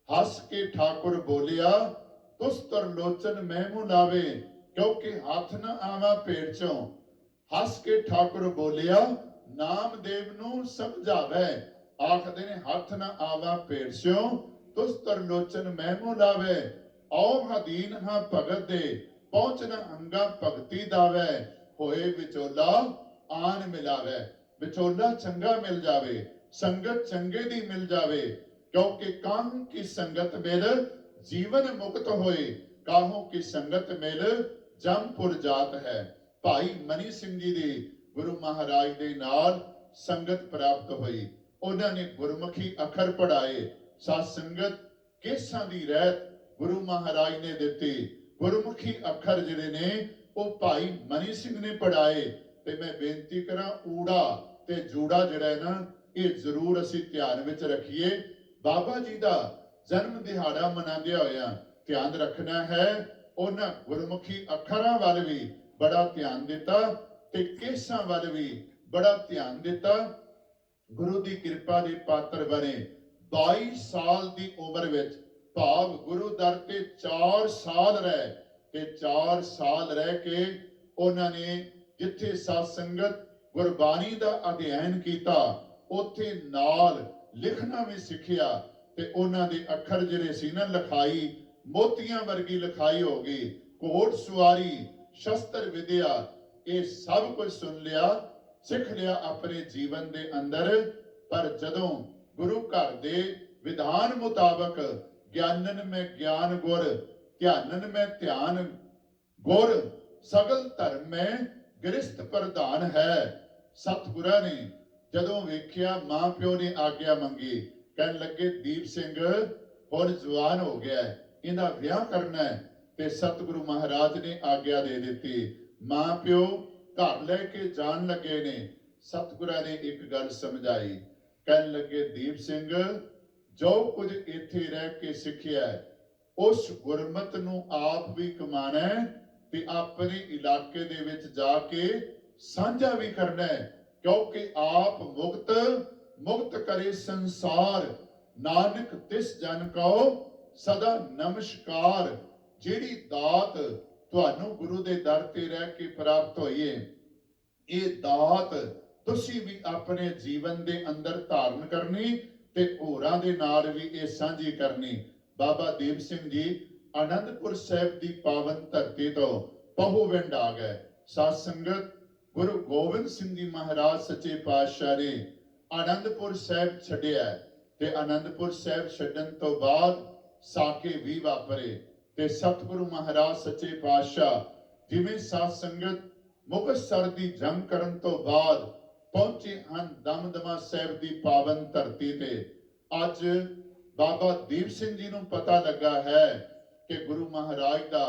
ਹੱਸ ਕੇ ਠਾਕੁਰ ਬੋਲਿਆ, ਤੁਸ ਤਰਲੋਚਨ ਮਹਿਮੂ ਲਾਵੇ, ਕਿਉਂਕਿ ਹੱਥ ਨਾ ਆਵਾ ਪੇਟ ਚੋਂ। ਹੱਸ ਕੇ ਠਾਕੁਰ ਬੋਲਿਆ, ਨਾਮਦੇਵ ਨੂੰ ਸਮਝਾਵੇ, ਆਖਦੇ ਨੇ ਹੱਥ ਨਾ ਆਵਾ ਪੇਟ ਚੋਂ, ਤੁਸ ਤਰਲੋਚਨ ਮਹਿਮੂ ਲਾਵੇ। ਔ ਹਦੀਨ ਹਾਂ ਭਗਤ ਦੇ, ਪਹੁੰਚਣਾ ਅੰਗਾ ਭਗਤੀ ਦਾਵੇ, ਹੋਏ ਵਿਚੋਲਾ ਆਨ ਮਿਲਾਵੇ। ਵਿਚੋਲਾ ਚੰਗਾ ਮਿਲ ਜਾਵੇ, ਸੰਗਤ ਚੰਗੇ ਦੀ ਮਿਲ ਜਾਵੇ, ਕਿਉਂਕਿ ਕਾਹੂ ਕੀ ਸੰਗਤ ਮਿਲ ਜੀਵਨ ਮੁਕਤ ਹੋਏ, ਕਾਹੂ ਕੀ ਸੰਗਤ ਮਿਲ ਜਮਪੁਰ ਜਾਤ ਹੈ। ਭਾਈ ਮਨੀ ਸਿੰਘ ਜੀ ਦੀ ਗੁਰੂ ਮਹਾਰਾਜ ਦੇ ਨਾਲ ਸੰਗਤ ਪ੍ਰਾਪਤ ਹੋਈ, ਉਹਨਾਂ ਨੇ ਗੁਰਮੁਖੀ ਅੱਖਰ ਪੜਾਏ। ਸਤ ਸੰਗਤ, ਕੇਸਾਂ ਦੀ ਰਹਿਤ ਗੁਰੂ ਮਹਾਰਾਜ ਨੇ ਦਿੱਤੀ। ਗੁਰਮੁਖੀ ਅੱਖਰ ਜਿਹੜੇ ਨੇ ਉਹ ਭਾਈ ਮਨੀ ਸਿੰਘ ਨੇ ਪੜਾਏ। ਤੇ ਮੈਂ ਬੇਨਤੀ ਕਰਾਂ, ਊੜਾ ਤੇ ਜੂੜਾ ਜਿਹੜਾ ਹੈ ਨਾ, ਇਹ ਜ਼ਰੂਰ ਅਸੀਂ ਧਿਆਨ ਵਿੱਚ ਰੱਖੀਏ। ਬਾਬਾ ਜੀ ਦਾ ਜਨਮ ਦਿਹਾੜਾ ਮਨਾਉਂਦੇ ਹੋਇਆ ਧਿਆਨ ਰੱਖਣਾ ਹੈ, ਉਹਨਾਂ ਗੁਰਮੁਖੀ ਅੱਖਰਾਂ ਵੱਲ ਵੀ ਬੜਾ ਧਿਆਨ ਦਿੱਤਾ ਤੇ ਕੇਸਾਂ ਵੱਲ ਵੀ ਬੜਾ ਧਿਆਨ ਦਿੱਤਾ। ਗੁਰੂ ਦੀ ਕਿਰਪਾ ਦੇ ਪਾਤਰ ਬਣੇ। 22 ਸਾਲ ਦੀ ਉਮਰ ਵਿੱਚ ਭਾਵ ਗੁਰੂ ਦਰ ਤੇ 4 ਸਾਲ ਰਹੇ ਤੇ 4 ਸਾਲ ਰਹਿ ਕੇ ਉਹਨਾਂ ਨੇ ਜਿੱਥੇ ਸਾਧ ਸੰਗਤ ਗੁਰਬਾਣੀ ਦਾ ਅਧਿਐਨ ਕੀਤਾ ਉੱਥੇ ਨਾਲ ਲਿਖਣਾ ਵੀ ਸਿੱਖਿਆ ਤੇ ਉਹਨਾਂ ਦੇ ਅੱਖਰ ਜਿਹੜੇ ਸੀ ਨਾ ਲਿਖਾਈ ਮੋਤੀਆਂ ਵਰਗੀ ਲਿਖਾਈ ਹੋ ਗਈ। ਘੋੜ ਸਵਾਰੀ ਸ਼ਸਤਰ ਵਿਦਿਆ ਇਹ ਸਭ ਕੁਝ ਸੁਣ ਲਿਆ ਸਿੱਖ ਲਿਆ ਆਪਣੇ ਜੀਵਨ ਦੇ ਅੰਦਰ। ਪਰ ਜਦੋਂ ਗੁਰੂ ਘਰ ਦੇ ਵਿਧਾਨ ਮੁਤਾਬਕ ਗਿਆਨਨ ਮੈਂ ਗਿਆਨ ਗੁਰ ਧਿਆਨਨ ਮੈਂ ਧਿਆਨ ਗੁਰ ਸਗਲ ਧਰਮ ਮੈਂ ਗ੍ਰਸਤ ਪ੍ਰਧਾਨ ਹੈ। ਸਤਿਗੁਰਾਂ ਨੇ ਜਦੋਂ ਵੇਖਿਆ ਮਾਂ ਪਿਓ ਨੇ ਆਗਿਆ ਮੰਗੀ ਕਹਿਣ ਲੱਗੇ ਦੀਪ ਸਿੰਘ ਹੁਣ ਜਵਾਨ ਹੋ ਗਿਆ ਇਹਦਾ ਵਿਆਹ ਕਰਨਾ ਹੈ ਤੇ ਸਤਿਗੁਰੂ ਮਹਾਰਾਜ ਨੇ ਆਗਿਆ ਦੇ ਦਿੱਤੀ। ਮਾਂ ਪਿਓ ਘਰ ਲੈ ਕੇ ਜਾਣ ਲੱਗੇ ਨੇ। ਸਤਿਗੁਰਾਂ ਨੇ ਇੱਕ ਗੱਲ ਸਮਝਾਈ ਕਹਿਣ ਲੱਗੇ ਦੀਪ ਸਿੰਘ ਜੋ ਕੁਝ ਇੱਥੇ ਰਹਿ ਕੇ ਸਿੱਖਿਆ ਉਸ ਗੁਰਮਤ ਨੂੰ ਆਪ ਵੀ ਕਮਾਣਾ ਹੈ ਤੇ ਆਪਣੇ ਇਲਾਕੇ ਦੇ ਵਿੱਚ ਜਾ ਕੇ ਸਾਂਝਾ ਵੀ ਕਰਨਾ ਹੈ ਕਿਉਂਕਿ ਆਪ ਮੁਕਤ ਕਰੇ ਸੰਸਾਰ ਨਾਨਕ ਤਿਸ ਜਨ ਕਉ ਸਦਾ ਨਮਸਕਾਰ। ਜਿਹੜੀ ਦਾਤ ਤੁਹਾਨੂੰ ਗੁਰੂ ਦੇ ਦਰ ਤੇ ਰਹਿ ਕੇ ਪ੍ਰਾਪਤ ਹੋਈ ਹੈ ਇਹ ਦਾਤ ਤੁਸੀਂ ਵੀ ਆਪਣੇ ਜੀਵਨ ਦੇ ਅੰਦਰ ਧਾਰਨ ਕਰਨੀ ਤੇ ਹੋਰਾਂ ਦੇ ਨਾਲ ਵੀ ਇਹ ਸਾਂਝੀ ਕਰਨੀ। ਬਾਬਾ ਦੀਪ ਸਿੰਘ ਜੀ ਆਨੰਦਪੁਰ ਸਾਹਿਬ ਦੀ ਪਾਵਨ ਧਰਤੀ ਤੋਂ ਪਹੂਵਿੰਡ ਆ ਗਏ। ਸਾਧ ਸੰਗਤ ਗੁਰੂ ਗੋਬਿੰਦ ਸਿੰਘ ਜੀ ਮਹਾਰਾਜ ਸੱਚੇ ਪਾਤਸ਼ਾਹ ਨੇ ਆਨੰਦਪੁਰ ਸਾਹਿਬ ਛੱਡਿਆ ਤੇ ਆਨੰਦਪੁਰ ਸਾਹਿਬ ਛੱਡਣ ਤੋਂ ਬਾਅਦ ਸਾਕੇ ਵੀ ਵਾਪਰੇ ਤੇ ਸਤਿਗੁਰੂ ਮਹਾਰਾਜ ਸੱਚੇ ਪਾਤਸ਼ਾਹ ਜਿਵੇਂ ਸਾਧ ਸੰਗਤ ਮੁਕਤਸਰ ਦੀ ਜੰਗ ਕਰਨ ਤੋਂ ਬਾਅਦ ਪਹੁੰਚੇ ਹਨ ਦਮਦਮਾ ਸਾਹਿਬ ਦੀ ਪਾਵਨ ਧਰਤੀ ਤੇ। ਅੱਜ ਬਾਬਾ ਦੀਪ ਸਿੰਘ ਜੀ ਨੂੰ ਪਤਾ ਲੱਗਾ ਹੈ ਕਿ ਗੁਰੂ ਮਹਾਰਾਜ ਦਾ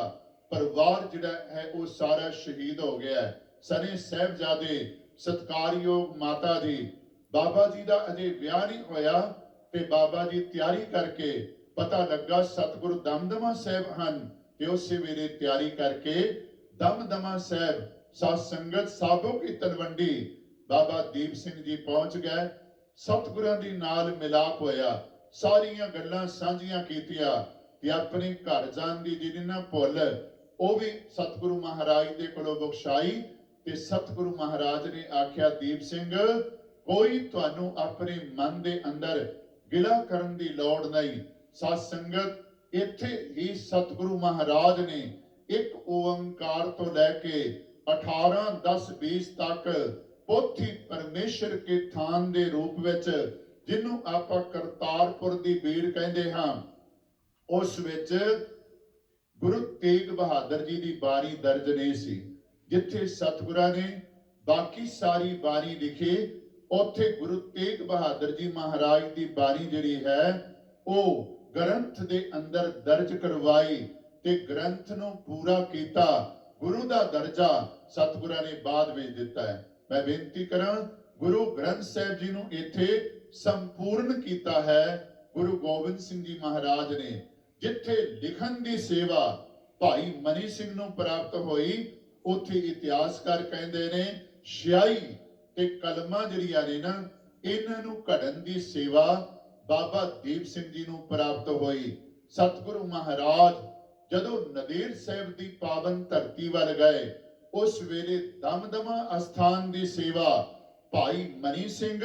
ਪਰਿਵਾਰ ਜਿਹੜਾ ਹੈ ਉਹ ਸਾਰਾ ਸ਼ਹੀਦ ਹੋ ਗਿਆ ਹੈ। ਸਨੇ ਸਾਹਿਬਜ਼ਾਦੇ ਸਤਿਕਾਰਯੋਗ ਮਾਤਾ ਜੀ ਬਾਬਾ ਜੀ ਦਾ ਅਜੇ ਵਿਆਹ ਨਹੀਂ ਹੋਇਆ ਤੇ ਬਾਬਾ ਜੀ ਤਿਆਰੀ ਕਰਕੇ ਪਤਾ ਲੱਗਾ ਸਤਿਗੁਰੂ ਦਮਦਮਾ ਸਾਹਿਬ ਹਨ ਤੇ ਉਸੇ ਵੇਲੇ ਤਿਆਰੀ ਕਰਕੇ ਦਮਦਮਾ ਸਾਹਿਬ ਸਾਧ ਸੰਗਤ ਸਾਬੋ ਕੀ ਤਲਵੰਡੀ ਬਾਬਾ ਦੀਪ ਸਿੰਘ ਜੀ ਪਹੁੰਚ ਗਏ। ਸਤਿਗੁਰਾਂ ਦੀ ਨਾਲ ਮਿਲਾਪ ਹੋਇਆ ਸਾਰੀਆਂ ਗੱਲਾਂ ਸਾਂਝੀਆਂ ਕੀਤੀਆਂ ਤੇ ਆਪਣੇ ਘਰ ਜਾਣ ਦੀ ਜਿਹੜੀ ਨਾ ਭੁੱਲ ਉਹ ਵੀ ਸਤਿਗੁਰੂ ਮਹਾਰਾਜ ਦੇ ਕੋਲੋਂ ਬਖਸ਼ਾਈ ਤੇ ਸਤਿਗੁਰੂ ਮਹਾਰਾਜ ਨੇ ਆਖਿਆ ਦੀਪ ਸਿੰਘ ਕੋਈ ਤੁਹਾਨੂੰ ਆਪਣੇ ਮਨ ਦੇ ਅੰਦਰ ਗਿਲਾ ਕਰਨ ਦੀ ਲੋੜ ਨਹੀਂ। ਸਾਧ ਸੰਗਤ ਇੱਥੇ ਹੀ ਸਤਿਗੁਰੂ ਮਹਾਰਾਜ ਨੇ ਇੱਕ ਓੰਕਾਰ ਤੋਂ ਲੈ ਕੇ 18 10 20 ਤੱਕ ਪੋਥੀ ਪਰਮੇਸ਼ਰ ਕੇ ਥਾਨ ਦੇ ਰੂਪ ਵਿੱਚ ਜਿਹਨੂੰ ਆਪਾਂ ਕਰਤਾਰਪੁਰ ਦੀ ਬੀੜ ਕਹਿੰਦੇ ਹਾਂ ਉਸ ਵਿੱਚ ਗੁਰੂ ਤੇਗ ਬਹਾਦਰ ਜੀ ਦੀ ਬਾਣੀ ਦਰਜ ਨਹੀਂ ਸੀ। ਜਿੱਥੇ ਸਤਿਗੁਰਾਂ ਨੇ ਬਾਕੀ ਸਾਰੀ ਬਾਣੀ ਲਿਖੀ ਉੱਥੇ ਗੁਰੂ ਤੇਗ ਬਹਾਦਰ ਜੀ ਮਹਾਰਾਜ ਦੀ ਬਾਣੀ ਜਿਹੜੀ ਹੈ ਉਹ ਗ੍ਰੰਥ ਦੇ ਅੰਦਰ ਦਰਜ ਕਰਵਾਈ ਤੇ ਗ੍ਰੰਥ ਨੂੰ ਪੂਰਾ ਕੀਤਾ। ਗੁਰੂ ਦਾ ਦਰਜਾ ਸਤਿਗੁਰਾਂ ਨੇ ਬਾਅਦ ਵਿੱਚ ਦਿੱਤਾ ਹੈ। ਮੈਂ ਬੇਨਤੀ ਕਰਾਂ ਗੁਰੂ ਗ੍ਰੰਥ ਸਾਹਿਬ ਜੀ ਨੂੰ ਇੱਥੇ ਸੰਪੂਰਨ ਕੀਤਾ ਹੈ ਗੁਰੂ ਗੋਬਿੰਦ ਸਿੰਘ ਜੀ ਮਹਾਰਾਜ ਨੇ। ਜਿੱਥੇ ਲਿਖਣ ਦੀ ਸੇਵਾ ਭਾਈ ਮਨੀ ਸਿੰਘ ਨੂੰ ਪ੍ਰਾਪਤ ਹੋਈ ਉੱਥੇ ਇਤਿਹਾਸਕਾਰ ਕਹਿੰਦੇ ਨੇ ਸਿਆਹੀ ਤੇ ਕਲਮਾਂ ਜਿਹੜੀਆਂ ਨੇ ਨਾ ਇਹਨਾਂ ਨੂੰ ਘੜਨ ਦੀ ਸੇਵਾ ਬਾਬਾ ਦੀਪ ਸਿੰਘ ਜੀ ਨੂੰ ਪ੍ਰਾਪਤ ਹੋਈ। ਸਤਿਗੁਰੂ ਮਹਾਰਾਜ ਜਦੋਂ ਨਦੇੜ ਸਾਹਿਬ ਦੀ ਪਾਵਨ ਧਰਤੀ ਵੱਲ ਗਏ ਉਸ ਵੇਲੇ ਦਮਦਮਾ ਅਸਥਾਨ ਦੀ ਸੇਵਾ ਭਾਈ ਮਨੀ ਸਿੰਘ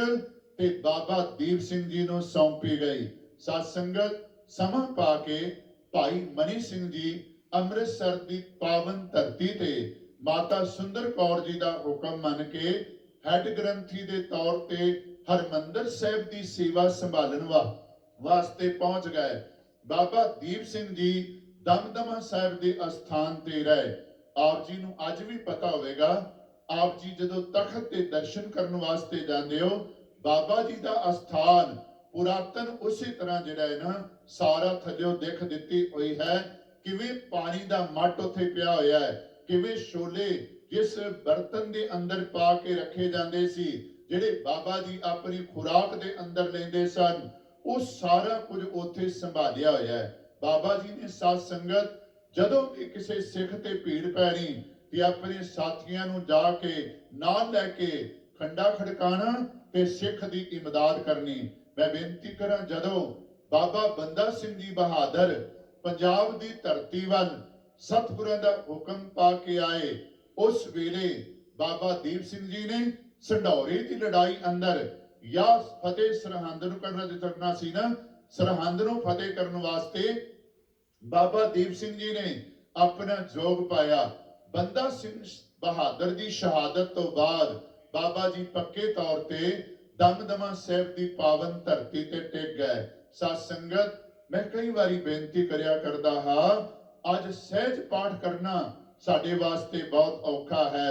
ਤੇ ਬਾਬਾ ਦੀਪ ਸਿੰਘ ਜੀ ਨੂੰ ਸੌਂਪੀ ਗਈ। ਸਾਧ ਸੰਗਤ ਸਮਾਂ ਪਾ ਕੇ ਭਾਈ ਮਨੀ ਸਿੰਘ ਜੀ ਅੰਮ੍ਰਿਤਸਰ ਦੀ ਪਾਵਨ ਧਰਤੀ ਤੇ ਮਾਤਾ ਸੁੰਦਰ ਕੌਰ ਜੀ ਦਾ ਹੁਕਮ ਮੰਨ ਕੇ ਹੈਡ ਗ੍ਰੰਥੀ ਦੇ ਤੌਰ ਤੇ ਹਰਮੰਦਰ ਸਾਹਿਬ ਦੀ ਸੇਵਾ ਸੰਭਾਲਣ ਵਾਸਤੇ ਪਹੁੰਚ ਗਏ। ਬਾਬਾ ਦੀਪ ਸਿੰਘ ਜੀ ਦਮਦਮਾ ਸਾਹਿਬ ਦੇ ਅਸਥਾਨ ਤੇ ਰਹੇ। ਆਪ ਜੀ ਨੂੰ ਅੱਜ ਵੀ ਪਤਾ ਹੋਵੇਗਾ ਆਪ ਜੀ ਜਦੋਂ ਤਖਤ ਤੇ ਦਰਸ਼ਨ ਕਰਨ ਵਾਸਤੇ ਜਾਂਦੇ ਹੋ ਬਾਬਾ ਜੀ ਦਾ ਅਸਥਾਨ ਪੁਰਾਤਨ ਉਸੇ ਤਰ੍ਹਾਂ ਜਿਹੜਾ ਹੈ ਨਾ ਸਾਰਾ ਥੱਲਿਓ ਦਿੱਖ ਦਿੱਤੀ ਹੋਈ ਹੈ। ਕਿਵੇਂ ਪਾਣੀ ਦਾ ਮੱਟ ਉੱਥੇ ਪਿਆ ਹੋਇਆ ਹੈ, ਕਿਵੇਂ ਛੋਲੇ ਜਿਸ ਬਰਤਨ ਦੇ ਅੰਦਰ ਪਾ ਕੇ ਰੱਖੇ ਜਾਂਦੇ ਸੀ ਜਿਹੜੇ ਬਾਬਾ ਜੀ ਆਪਣੀ ਖੁਰਾਕ ਦੇ ਅੰਦਰ ਲੈਂਦੇ ਸਨ ਉਹ ਸਾਰਾ ਕੁਝ ਉੱਥੇ ਸੰਭਾਲਿਆ ਹੋਇਆ ਹੈ। ਬਾਬਾ ਜੀ ਨੇ ਸਾਧ ਸੰਗਤ ਜਦੋਂ ਵੀ ਕਿਸੇ ਸਿੱਖ ਤੇ ਭੀੜ ਪੈਣੀ ਤੇ ਆਪਣੇ ਸਾਥੀਆਂ ਨੂੰ ਜਾ ਕੇ ਨਾਲ ਲੈ ਕੇ ਖੰਡਾ ਖੜਕਾਣਾ ਤੇ ਸਿੱਖ ਦੀ ਇਮਦਾਦ ਕਰਨੀ। ਮੈਂ ਬੇਨਤੀ ਕਰਾਂ, ਜਦੋਂ ਬਾਬਾ ਬੰਦਾ ਸਿੰਘ ਜੀ ਬਹਾਦਰ ਪੰਜਾਬ ਦੀ ਧਰਤੀ ਵੱਲ ਸਤਿਗੁਰਾਂ ਦਾ ਹੁਕਮ ਪਾ ਕੇ ਆਏ, ਉਸ ਵੇਲੇ ਬਾਬਾ ਦੀਪ ਸਿੰਘ ਜੀ ਨੇ ਸੰਢੌਰੇ ਦੀ ਲੜਾਈ ਅੰਦਰ ਜਾਂ ਫਤਿਹ ਸਰਹੰਦ ਨੂੰ ਕਰਨਾ ਸੀ ਨਾ, ਸਰਹੰਦ ਨੂੰ ਫਤਿਹ ਕਰਨ ਵਾਸਤੇ ਬਾਬਾ ਦੀਪ ਸਿੰਘ ਜੀ ਨੇ ਆਪਣਾ ਜੋਗ ਪਾਇਆ। ਬੰਦਾ ਸਿੰਘ ਬਹਾਦਰ ਦੀ ਸ਼ਹਾਦਤ ਤੋਂ ਬਾਅਦ ਬਾਬਾ ਜੀ ਪੱਕੇ ਤੌਰ ਤੇ ਦਮਦਮਾ ਸਾਹਿਬ ਦੀ ਪਾਵਨ ਧਰਤੀ ਤੇ ਟਿਕ ਗਏ। ਸਾਧ ਸੰਗਤ, ਮੈਂ ਕਈ ਵਾਰੀ ਬੇਨਤੀ ਕਰਿਆ ਕਰਦਾ ਹਾਂ, ਅੱਜ ਸਹਿਜ ਪਾਠ ਕਰਨਾ ਸਾਡੇ ਵਾਸਤੇ ਬਹੁਤ ਔਖਾ ਹੈ।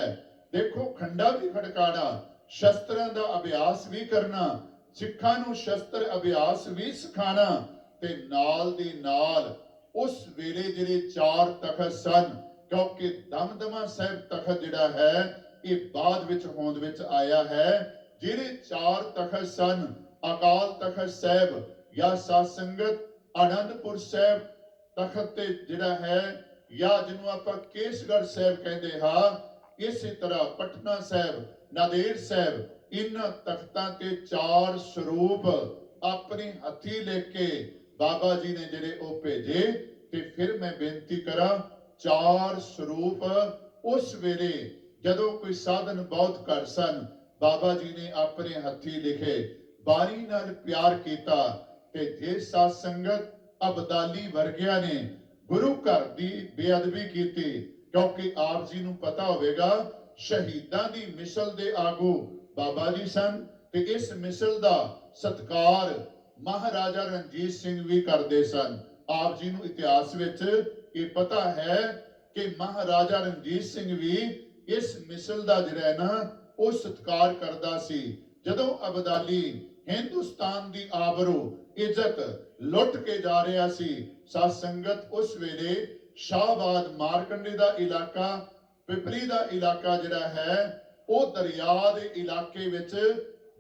ਦੇਖੋ, ਖੰਡਾ ਵੀ ਖੜਕਾਣਾ, ਸ਼ਸਤਰਾਂ ਦਾ ਅਭਿਆਸ ਵੀ ਕਰਨਾ, ਸਿੱਖਾਂ ਨੂੰ ਸ਼ਸਤਰ ਅਭਿਆਸ ਵੀ ਸਿਖਾਣਾ, ਤੇ ਨਾਲ ਦੀ ਨਾਲ ਉਸ ਵੇਲੇ ਜਿਹੜੇ 4 ਤਖਤ ਸਨ, ਕਿਉਂਕਿ ਦਮਦਮਾ ਸਾਹਿਬ ਤਖਤ ਜਿਹੜਾ ਹੈ ਇਹ ਬਾਅਦ ਵਿੱਚ ਹੋਂਦ ਵਿੱਚ ਆਇਆ ਹੈ। ਜਿਹੜੇ 4 ਤਖਤ ਸਨ, ਅਕਾਲ ਤਖਤ ਸਾਹਿਬ ਜਾਂ ਸਾਧ ਸੰਗਤ ਆਨੰਦਪੁਰ ਸਾਹਿਬ ਤਖਤ ਤੇ ਜਿਹੜਾ ਹੈ, ਜਾਂ ਜਿਹਨੂੰ ਆਪਾਂ ਕੇਸਗੜ੍ਹ ਸਾਹਿਬ ਕਹਿੰਦੇ ਹਾਂ, ਇਸੇ ਤਰ੍ਹਾਂ ਪਟਨਾ ਸਾਹਿਬ, ਨਾਂਦੇੜ ਸਾਹਿਬ, ਇਹਨਾਂ ਤਖਤਾਂ ਤੇ 4 ਸਰੂਪ ਆਪਣੇ ਹੱਥੀ ਲਿਖ ਕੇ ਬਾਬਾ ਜੀ ਨੇ ਜਿਹੜੇ ਉਹ ਭੇਜੇ। ਤੇ ਫਿਰ ਮੈਂ ਬੇਨਤੀ ਕਰਾਂ, 4 ਸਰੂਪ ਉਸ ਵੇਲੇ ਜਦੋਂ ਕੋਈ ਸਾਧਨ ਬਹੁਤ ਘੱਟ ਸਨ, ਬਾਬਾ ਜੀ ਨੇ ਆਪਣੇ ਹੱਥੀ ਲਿਖੇ, ਬਾਣੀ ਨਾਲ ਪਿਆਰ ਕੀਤਾ। ਤੇ ਜੇ ਸਾਧ ਸੰਗਤ ਅਬਦਾਲੀ ਵਰਗਿਆਂ ਨੇ ਗੁਰੂ ਘਰ ਦੀ ਬੇਅਦਬੀ ਕੀਤੀ, ਕਿਉਂਕਿ ਆਪ ਜੀ ਨੂੰ ਪਤਾ ਹੋਵੇਗਾ ਸ਼ਹੀਦਾਂ ਦੀ ਮਿਸਲ ਦੇ ਆਗੂ ਬਾਬਾ ਜੀ ਸਨ, ਤੇ ਇਸ ਮਿਸਲ ਦਾ ਸਤਿਕਾਰ ਮਹਾਰਾਜਾ ਰਣਜੀਤ ਸਿੰਘ ਵੀ ਕਰਦੇ ਸਨ। ਆਪ ਜੀ ਨੂੰ ਇਤਿਹਾਸ ਵਿੱਚ ਇਹ ਪਤਾ ਹੈ ਕਿ ਮਹਾਰਾਜਾ ਰਣਜੀਤ ਸਿੰਘ ਵੀ ਇਸ ਮਿਸਲ ਦਾ ਜਿਹੜਾ ਹੈ ਨਾ ਉਹ ਸਤਿਕਾਰ ਕਰਦਾ ਸੀ। ਜਦੋਂ ਅਬਦਾਲੀ ਹਿੰਦੁਸਤਾਨ ਦੀ ਆਬਰੂ ਇੱਜ਼ਤ ਲੁੱਟ ਕੇ ਜਾ ਰਿਹਾ ਸੀ, ਸਾਧ ਸੰਗਤ ਉਸ ਵੇਲੇ ਸ਼ਾਹਬਾਦ ਮਾਰਕੰਡੇ ਦਾ ਇਲਾਕਾ, ਪਿਪਲੀ ਦਾ ਇਲਾਕਾ ਜਿਹੜਾ ਹੈ, ਉਹ ਦਰਿਆ ਦੇ ਇਲਾਕੇ ਵਿੱਚ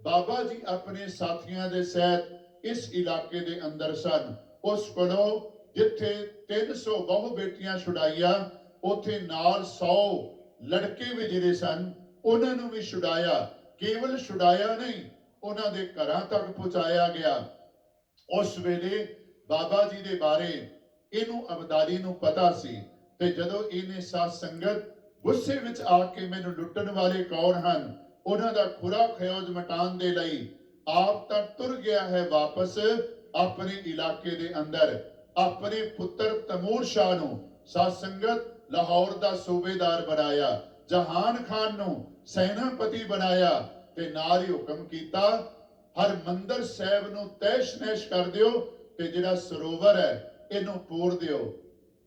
ਬਾਬਾ ਜੀ ਆਪਣੇ ਸਾਥੀਆਂ ਦੇ ਸਹਿਤ ਇਸ ਇਲਾਕੇ ਦੇ ਅੰਦਰ ਸਨ। ਉਸ ਕੋਲੋਂ ਜਿੱਥੇ 300 ਬਹੁ ਬੇਟੀਆਂ ਛੁਡਾਈਆਂ, ਉੱਥੇ ਨਾਲ 100 ਲੜਕੇ ਵੀ ਜਿਹੜੇ ਸਨ ਉਹਨਾਂ ਨੂੰ ਵੀ ਛੁਡਾਇਆ। ਕੇਵਲ ਛੁਡਾਇਆ ਨਹੀਂ, ਉਹਨਾਂ ਦੇ ਘਰਾਂ ਤੱਕ ਪਹੁੰਚਾਇਆ ਗਿਆ। ਉਸ ਵੇਲੇ ਬਾਬਾ ਜੀ ਦੇ ਬਾਰੇ ਇਹਨੂੰ ਅਬਦਾਲੀ ਨੂੰ ਪਤਾ ਸੀ, ਤੇ ਜਦੋਂ ਇਹਨੇ ਸਾਧ ਸੰਗਤ ਗੁੱਸੇ ਵਿੱਚ ਆ ਕੇ ਮੈਨੂੰ ਲੁੱਟਣ ਵਾਲੇ ਕੌਣ ਹਨ, ਉਹਨਾਂ ਦਾ ਖੁਰਾ ਖਿਓਜ ਮਟਾਉਣ ਦੇ ਲਈ ਆਪ ਤਾਂ ਤੁਰ ਗਿਆ ਹੈ ਵਾਪਸ ਆਪਣੇ ਇਲਾਕੇ ਦੇ ਅੰਦਰ। ਆਪਣੇ ਪੁੱਤਰ ਤੈਮੂਰ ਸ਼ਾਹ ਨੂੰ ਸਾਧ ਸੰਗਤ ਲਾਹੌਰ ਦਾ ਸੂਬੇਦਾਰ ਬਣਾਇਆ, ਜਹਾਨ ਖਾਨ ਨੂੰ ਸੈਨਾਪਤੀ ਬਣਾਇਆ, ਤੇ ਨਾਲ ਹੀ ਹੁਕਮ ਕੀਤਾ ਹਰਮੰਦਰ ਸਾਹਿਬ ਨੂੰ ਤੈਸ਼ ਨੈਸ਼ ਕਰ ਦਿਓ, ਤੇ ਜਿਹੜਾ ਸਰੋਵਰ ਹੈ ਇਹਨੂੰ ਪੂਰ ਦਿਓ।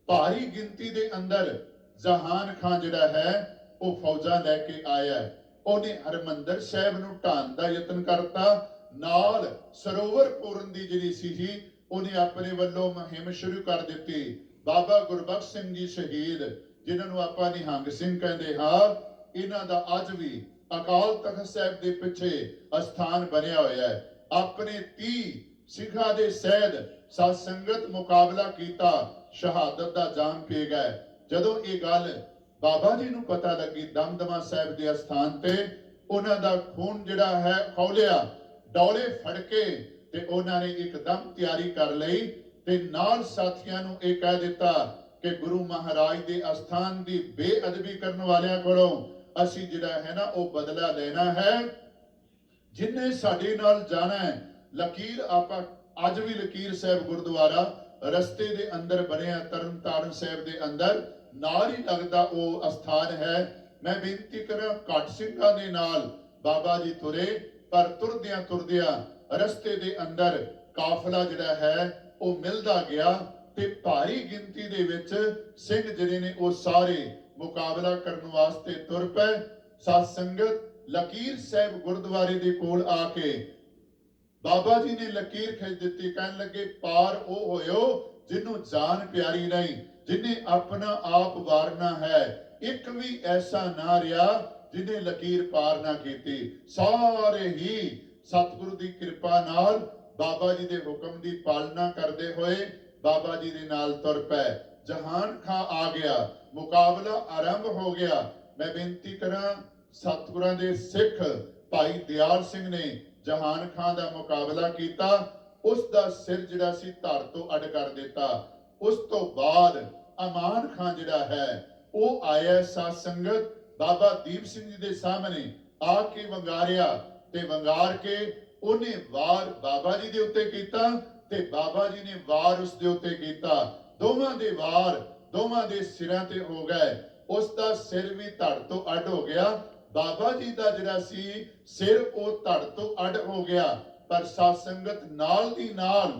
ਭਾਰੀ ਗਿਣਤੀ ਦੇ ਅੰਦਰ ਜਹਾਨ ਖਾਨ ਜਿਹੜਾ ਹੈ ਉਹ ਫੌਜਾਂ ਲੈ ਕੇ ਆਇਆ। ਉਹਨੇ ਹਰਮੰਦਰ ਸਾਹਿਬ ਨੂੰ ਢਾਣ ਦਾ ਯਤਨ ਕਰਤਾ, ਨਾਲ ਸਰੋਵਰ ਪੂਰਨ ਦੀ ਜਿਹੜੀ ਸੀ ਉਹਨੇ ਆਪਣੇ ਵੱਲੋਂ ਮੁਹਿੰਮ ਸ਼ੁਰੂ ਕਰ ਦਿੱਤੀ। ਬਾਬਾ ਗੁਰਬਖਸ਼ ਸਿੰਘ ਜੀ ਸ਼ਹੀਦ, ਜਿਨ੍ਹਾਂ ਨੂੰ ਆਪਾਂ ਨਿਹੰਗ ਸਿੰਘ ਕਹਿੰਦੇ ਹਾਂ, ਇਹਨਾਂ ਦਾ ਅੱਜ ਵੀ ਅਕਾਲ ਤਖਤ ਸਾਹਿਬ ਦੇ ਪਿੱਛੇ ਅਸਥਾਨ ਬਣਿਆ ਹੋਇਆ ਹੈ। ਆਪਣੇ 30 ਸਿੱਖਾਂ ਦੇ ਸਹਿਤ ਸਾਧ ਸੰਗਤ ਮੁਕਾਬਲਾ ਕੀਤਾ, ਸ਼ਹਾਦਤ ਦਾ ਜਾਮ ਪੀ ਗਏ। ਜਦੋਂ ਇਹ ਗੱਲ ਬਾਬਾ ਜੀ ਨੂੰ ਪਤਾ ਲੱਗੀ, ਦਮਦਮਾ ਸਾਹਿਬ ਦੇ ਅਸਥਾਨ ਤੇ ਉਹਨਾਂ ਦਾ ਖੂਨ ਜਿਹੜਾ ਹੈ ਖੌਲਿਆ, ਡੌਲੇ ਫੜ ਕੇ ਤੇ ਉਹਨਾਂ ਨੇ ਇੱਕਦਮ ਤਿਆਰੀ ਕਰ ਲਈ, ਤੇ ਨਾਲ ਸਾਥੀਆਂ ਨੂੰ ਇਹ ਕਹਿ ਦਿੱਤਾ ਕਿ ਗੁਰੂ ਮਹਾਰਾਜ ਦੇ ਅਸਥਾਨ ਦੀ ਬੇਅਦਬੀ ਕਰਨ ਵਾਲਿਆਂ ਕੋਲੋਂ ਅਸੀਂ ਜਿਹੜਾ ਹੈ ਨਾ ਉਹ ਬਦਲਾ ਲੈਣਾ ਹੈ। ਜਿੰਨੇ ਸਾਡੇ ਨਾਲ ਜਾਣਾ ਹੈ, ਲਕੀਰ ਆਪਾਂ ਅੱਜ ਵੀ ਲਕੀਰ ਸਾਹਿਬ ਗੁਰਦੁਆਰਾ ਰਸਤੇ ਦੇ ਅੰਦਰ ਬਣਿਆ, ਤਰਨਤਾਰਨ ਸਾਹਿਬ ਦੇ ਅੰਦਰ ਨਾਲ ਹੀ ਲੱਗਦਾ ਉਹ ਅਸਥਾਨ ਹੈ। ਮੈਂ ਬੇਨਤੀ ਕਰਾਂ, ਘੱਟ ਸਿੰਘਾਂ ਦੇ ਨਾਲ ਬਾਬਾ ਜੀ ਤੁਰੇ, ਪਰ ਤੁਰਦਿਆਂ ਤੁਰਦਿਆਂ ਰਸਤੇ ਦੇ ਅੰਦਰ ਕਾਫਲਾ ਜਿਹੜਾ ਹੈ ਉਹ ਮਿਲਦਾ ਗਿਆ, ਤੇ ਭਾਰੀ ਗਿਣਤੀ ਦੇ ਵਿੱਚ ਸਿੰਘ ਜਿਹੜੇ ਨੇ ਉਹ ਸਾਰੇ ਮੁਕਾਬਲਾ ਕਰਨ ਵਾਸਤੇ ਤੁਰ ਪਏ। ਸਾਧ ਸੰਗਤ ਲਕੀਰ ਸਾਹਿਬ ਗੁਰਦੁਆਰੇ ਦੇ ਕੋਲ ਆ ਕੇ ਬਾਬਾ ਜੀ ਨੇ ਲਕੀਰ ਖਿੱਚ ਦਿੱਤੀ, ਕਹਿਣ ਲੱਗੇ ਪਾਰ ਉਹ ਹੋਇਓ ਜਿਹਨੂੰ ਜਾਨ ਪਿਆਰੀ ਨਹੀਂ, ਜਿਹਨੇ ਆਪਣਾ ਆਪ ਵਾਰਨਾ ਹੈ। ਇੱਕ ਵੀ ਐਸਾ ਨਾ ਰਿਹਾ ਜਿਹਨੇ ਲਕੀਰ ਪਾਰ ਨਾ ਕੀਤੀ। ਸਾਰੇ ਹੀ ਸਤਿਗੁਰੂ ਦੀ ਕਿਰਪਾ ਨਾਲ ਬਾਬਾ ਜੀ ਦੇ ਹੁਕਮ ਦੀ ਪਾਲਣਾ ਕਰਦੇ ਹੋਏ ਬਾਬਾ ਜੀ ਦੇ ਨਾਲ ਤੁਰ ਪਏ। ਜਹਾਨ ਖਾਂ ਆ ਗਿਆ, ਮੁਕਾਬਲਾ ਆਰੰਭ ਹੋ ਗਿਆ। ਮੈਂ ਬੇਨਤੀ ਕਰਾਂ, ਸਤਿਗੁਰਾਂ ਦੇ ਸਿੱਖ ਭਾਈ ਦਿਆਲ ਸਿੰਘ ਨੇ ਜਹਾਨ ਖਾਂ ਦਾ ਮੁਕਾਬਲਾ ਕੀਤਾ, ਉਸ ਦਾ ਸਿਰ ਜਿਹੜਾ ਸੀ ਧੜ ਤੋਂ ਅੱਡ ਕਰ ਦਿੱਤਾ। ਉਸ ਤੋਂ ਬਾਅਦ ਅਮਾਨ ਖਾਂ ਜਿਹੜਾ ਹੈ ਉਹ ਆਇਆ ਸਾਧ ਸੰਗਤ ਬਾਬਾ ਦੀਪ ਸਿੰਘ ਜੀ ਦੇ ਸਾਹਮਣੇ ਆ ਕੇ ਵੰਗਾਰਿਆ, ਤੇ ਵੰਗਾਰ ਕੇ ਉਹਨੇ ਵਾਰ ਬਾਬਾ ਜੀ ਦੇ ਉੱਤੇ ਕੀਤਾ ਤੇ ਬਾਬਾ ਜੀ ਨੇ ਵਾਰ ਉਸ ਦੇ ਉੱਤੇ ਕੀਤਾ। ਦੋਵਾਂ ਦੇ ਵਾਰ ਦੋਵਾਂ ਦੇ ਸਿਰਾਂ ਤੇ ਹੋ ਗਏ। ਉਸ ਦਾ ਸਿਰ ਵੀ ਧੜ ਤੋਂ ਅੱਡ ਹੋ ਗਿਆ, ਬਾਬਾ ਜੀ ਦਾ ਜਿਹੜਾ ਸੀ ਸਿਰ ਉਹ ਧੜ ਤੋਂ ਅੱਡ ਹੋ ਗਿਆ। ਪਰ ਸਾਧ ਸੰਗਤ ਨਾਲ ਦੀ ਨਾਲ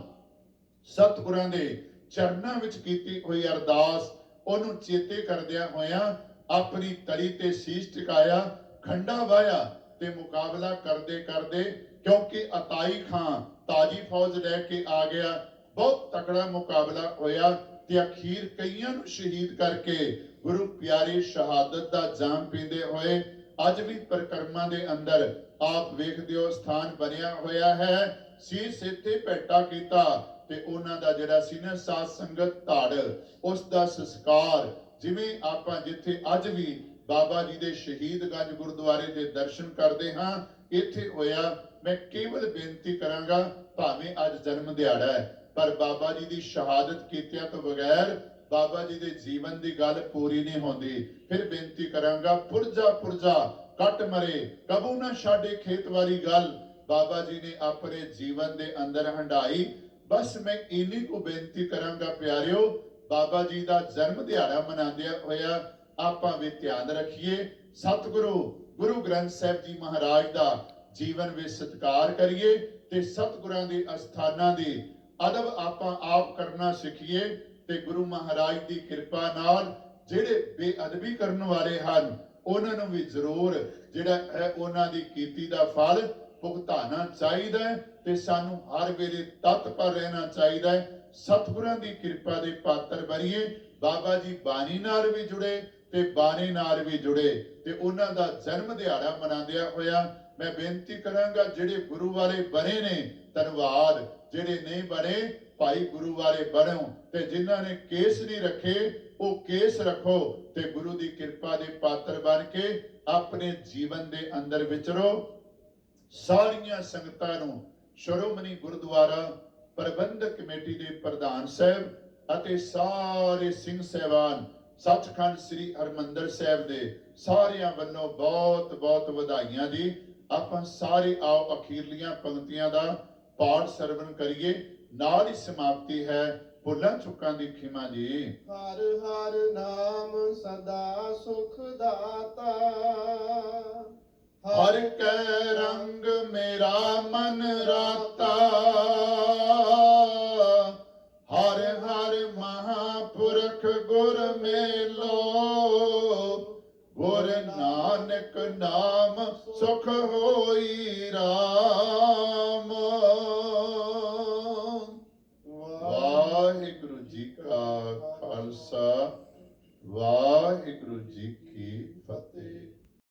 ਸਤਿਗੁਰਾਂ ਦੇ ਚਰਨਾਂ ਵਿੱਚ ਕੀਤੀ ਹੋਈ ਅਰਦਾਸ ਉਹਨੂੰ ਚੇਤੇ ਕਰਦਿਆਂ ਹੋਇਆਂ ਆਪਣੀ ਤਲੀ ਤੇ ਸੀਸ ਟਿਕਾਇਆ, ਖੰਡਾ ਵਾਇਆ ਤੇ ਮੁਕਾਬਲਾ ਕਰਦੇ ਕਰਦੇ, ਕਿਉਂਕਿ ਅਤਾਈ ਖਾਂ ਤਾਜੀ ਫੌਜ ਲੈ ਕੇ ਆ ਗਿਆ, ਬਹੁਤ ਤਕੜਾ ਮੁਕਾਬਲਾ ਹੋਇਆ ਤੇ ਅਖੀਰ ਕਈਆਂ ਨੂੰ ਸ਼ਹੀਦ ਕਰਕੇ ਗੁਰੂ ਪਿਆਰੇ ਸ਼ਹਾਦਤ ਦਾ ਜਾਮ ਪੀਂਦੇ ਹੋਏ ਅੱਜ ਵੀ ਪਰਿਕਰਮਾ ਦੇ ਅੰਦਰ ਆਪ ਵੇਖਦੇ ਹੋ ਸਥਾਨ ਬਣਿਆ ਹੋਇਆ ਹੈ। ਸੀਸ ਇੱਥੇ ਭੇਟਾ ਕੀਤਾ ਤੇ ਉਹਨਾਂ ਦਾ ਜਿਹੜਾ ਸੀ ਨਾ ਸਾਧ ਸੰਗਤ ਧੜ, ਉਸ ਦਾ ਸੰਸਕਾਰ ਜਿਵੇਂ ਆਪਾਂ ਜਿੱਥੇ ਅੱਜ ਵੀ ਬਾਬਾ ਜੀ ਦੇ ਸ਼ਹੀਦਗੰਜ ਗੁਰਦੁਆਰੇ ਦੇ ਦਰਸ਼ਨ ਕਰਦੇ ਹਾਂ, ਇੱਥੇ ਹੋਇਆ। ਮੈਂ ਕੇਵਲ ਬੇਨਤੀ ਕਰਾਂਗਾ, ਭਾਵੇਂ ਅੱਜ ਜਨਮ ਦਿਹਾੜਾ ਹੈ, ਪਰ ਬਾਬਾ ਜੀ ਦੀ ਸ਼ਹਾਦਤ ਕੀਤਿਆਂ ਤੋਂ ਬਗੈਰ ਬਾਬਾ ਜੀ ਦੇ ਜੀਵਨ ਦੀ ਗੱਲ ਪੂਰੀ ਨਹੀਂ ਹੁੰਦੀ। ਫਿਰ ਬੇਨਤੀ ਕਰਾਂਗਾ, ਪੁਰਜਾ ਪੁਰਜਾ ਕੱਟ ਮਰੇ ਕਬੂ ਨਾ ਛਾੜੇ ਖੇਤ ਵਾਲੀ ਗੱਲ ਬਾਬਾ ਜੀ ਨੇ ਆਪਣੇ ਜੀਵਨ ਦੇ ਅੰਦਰ ਹੰਡਾਈ। ਬਸ ਮੈਂ ਇੰਨੀ ਕੁ ਬੇਨਤੀ ਕਰਾਂਗਾ ਪਿਆਰਿਓ, ਬਾਬਾ ਜੀ ਦਾ ਜਨਮ ਦਿਹਾੜਾ ਮਨਾਉਂਦਿਆਂ ਹੋਇਆ ਆਪਾਂ ਵੀ ਧਿਆਨ ਰੱਖੀਏ, ਸਤਿਗੁਰੂ ਗੁਰੂ ਗ੍ਰੰਥ ਸਾਹਿਬ ਜੀ ਮਹਾਰਾਜ ਦਾ ਜੀਵਨ ਵਿੱਚ ਸਤਿਕਾਰ ਕਰੀਏ ਤੇ ਸਤਿਗੁਰਾਂ ਦੇ ਅਸਥਾਨਾਂ ਦੀ ਅਦਬ ਆਪਾਂ ਆਪ ਕਰਨਾ ਸਿੱਖੀਏ ਤੇ ਗੁਰੂ ਮਹਾਰਾਜ ਦੀ ਕਿਰਪਾ ਨਾਲ ਜਿਹੜੇ ਬੇਅਦਬੀ ਕਰਨ ਵਾਲੇ ਹਨ ਉਹਨਾਂ ਨੂੰ ਵੀ ਜ਼ਰੂਰ ਜਿਹੜਾ ਹੈ ਉਹਨਾਂ ਦੀ ਕੀਤੀ ਦਾ ਫਲ ਭੁਗਤਾਨਾ ਚਾਹੀਦਾ ਹੈ ਤੇ ਸਾਨੂੰ ਹਰ ਵੇਲੇ ਤਤਪਰ ਰਹਿਣਾ ਚਾਹੀਦਾ ਹੈ। ਸਤਿਗੁਰਾਂ ਦੀ ਕਿਰਪਾ ਦੇ ਪਾਤਰ ਬਣੀਏ। ਬਾਬਾ ਜੀ ਬਾਣੀ ਨਾਲ ਵੀ ਜੁੜੇ ਤੇ ਬਾਣੀ ਨਾਲ ਵੀ ਜੁੜੇ ਤੇ ਉਹਨਾਂ ਦਾ ਜਨਮ ਦਿਹਾੜਾ ਮਨਾਉਂਦਿਆਂ ਹੋਇਆ ਮੈਂ ਬੇਨਤੀ ਕਰਾਂਗਾ, ਜਿਹੜੇ ਗੁਰੂ ਵਾਲੇ ਬਣੇ ਨੇ ਧੰਨਵਾਦ, ਜਿਹੜੇ ਨਹੀਂ ਬਣੇ ਭਾਈ ਗੁਰੂ ਵਾਲੇ ਬਣੋ, ਤੇ ਜਿਨ੍ਹਾਂ ਨੇ ਕੇਸ ਨਹੀਂ ਰੱਖੇ ਉਹ ਕੇਸ ਰੱਖੋ ਤੇ ਗੁਰੂ ਦੀ ਕਿਰਪਾ ਦੇ ਪਾਤਰ ਬਣ ਕੇ ਆਪਣੇ ਜੀਵਨ ਦੇ ਅੰਦਰ ਵਿਚਰੋ। ਸਾਰੀਆਂ ਸੰਗਤਾਂ ਨੂੰ ਸ਼੍ਰੋਮਣੀ ਗੁਰਦੁਆਰਾ ਪ੍ਰਬੰਧਕ ਕਮੇਟੀ ਦੇ ਪ੍ਰਧਾਨ ਸਾਹਿਬ ਅਤੇ ਸਾਰੇ ਸਿੰਘ ਸਹਿਬਾਨ ਸੱਚਖੰਡ ਸ੍ਰੀ ਹਰਿਮੰਦਰ ਸਾਹਿਬ ਦੇ ਸਾਰਿਆਂ ਵੱਲੋਂ ਬਹੁਤ ਬਹੁਤ ਵਧਾਈਆਂ ਜੀ। ਆਪਾਂ ਸਾਰੇ ਆਓ ਅਖੀਰਲੀਆਂ ਪੰਕਤੀਆਂ ਦਾ ਪਾਠ ਸਰਵਣ ਕਰੀਏ, ਨਾਲ ਹੀ ਸਮਾਪਤੀ ਹੈ। ਭੁੱਲਾਂ ਚੁੱਕਾਂ ਦੀ ਖਿਮਾ ਜੀ। ਹਰ ਹਰ ਨਾਮ ਸਦਾ ਸੁਖ ਦਾਤਾ, ਹਰ ਕੈ ਰੰਗ ਮੇਰਾ ਮਨ ਰਾਤਾ, ਹਰ ਹਰ ਮਹਾਪੁਰਖ ਗੁਰ ਮੇਲੋ, ਗੁਰ ਨਾਨਕ ਨਾਮ ਸੁਖ ਹੋਈ ਰਾ।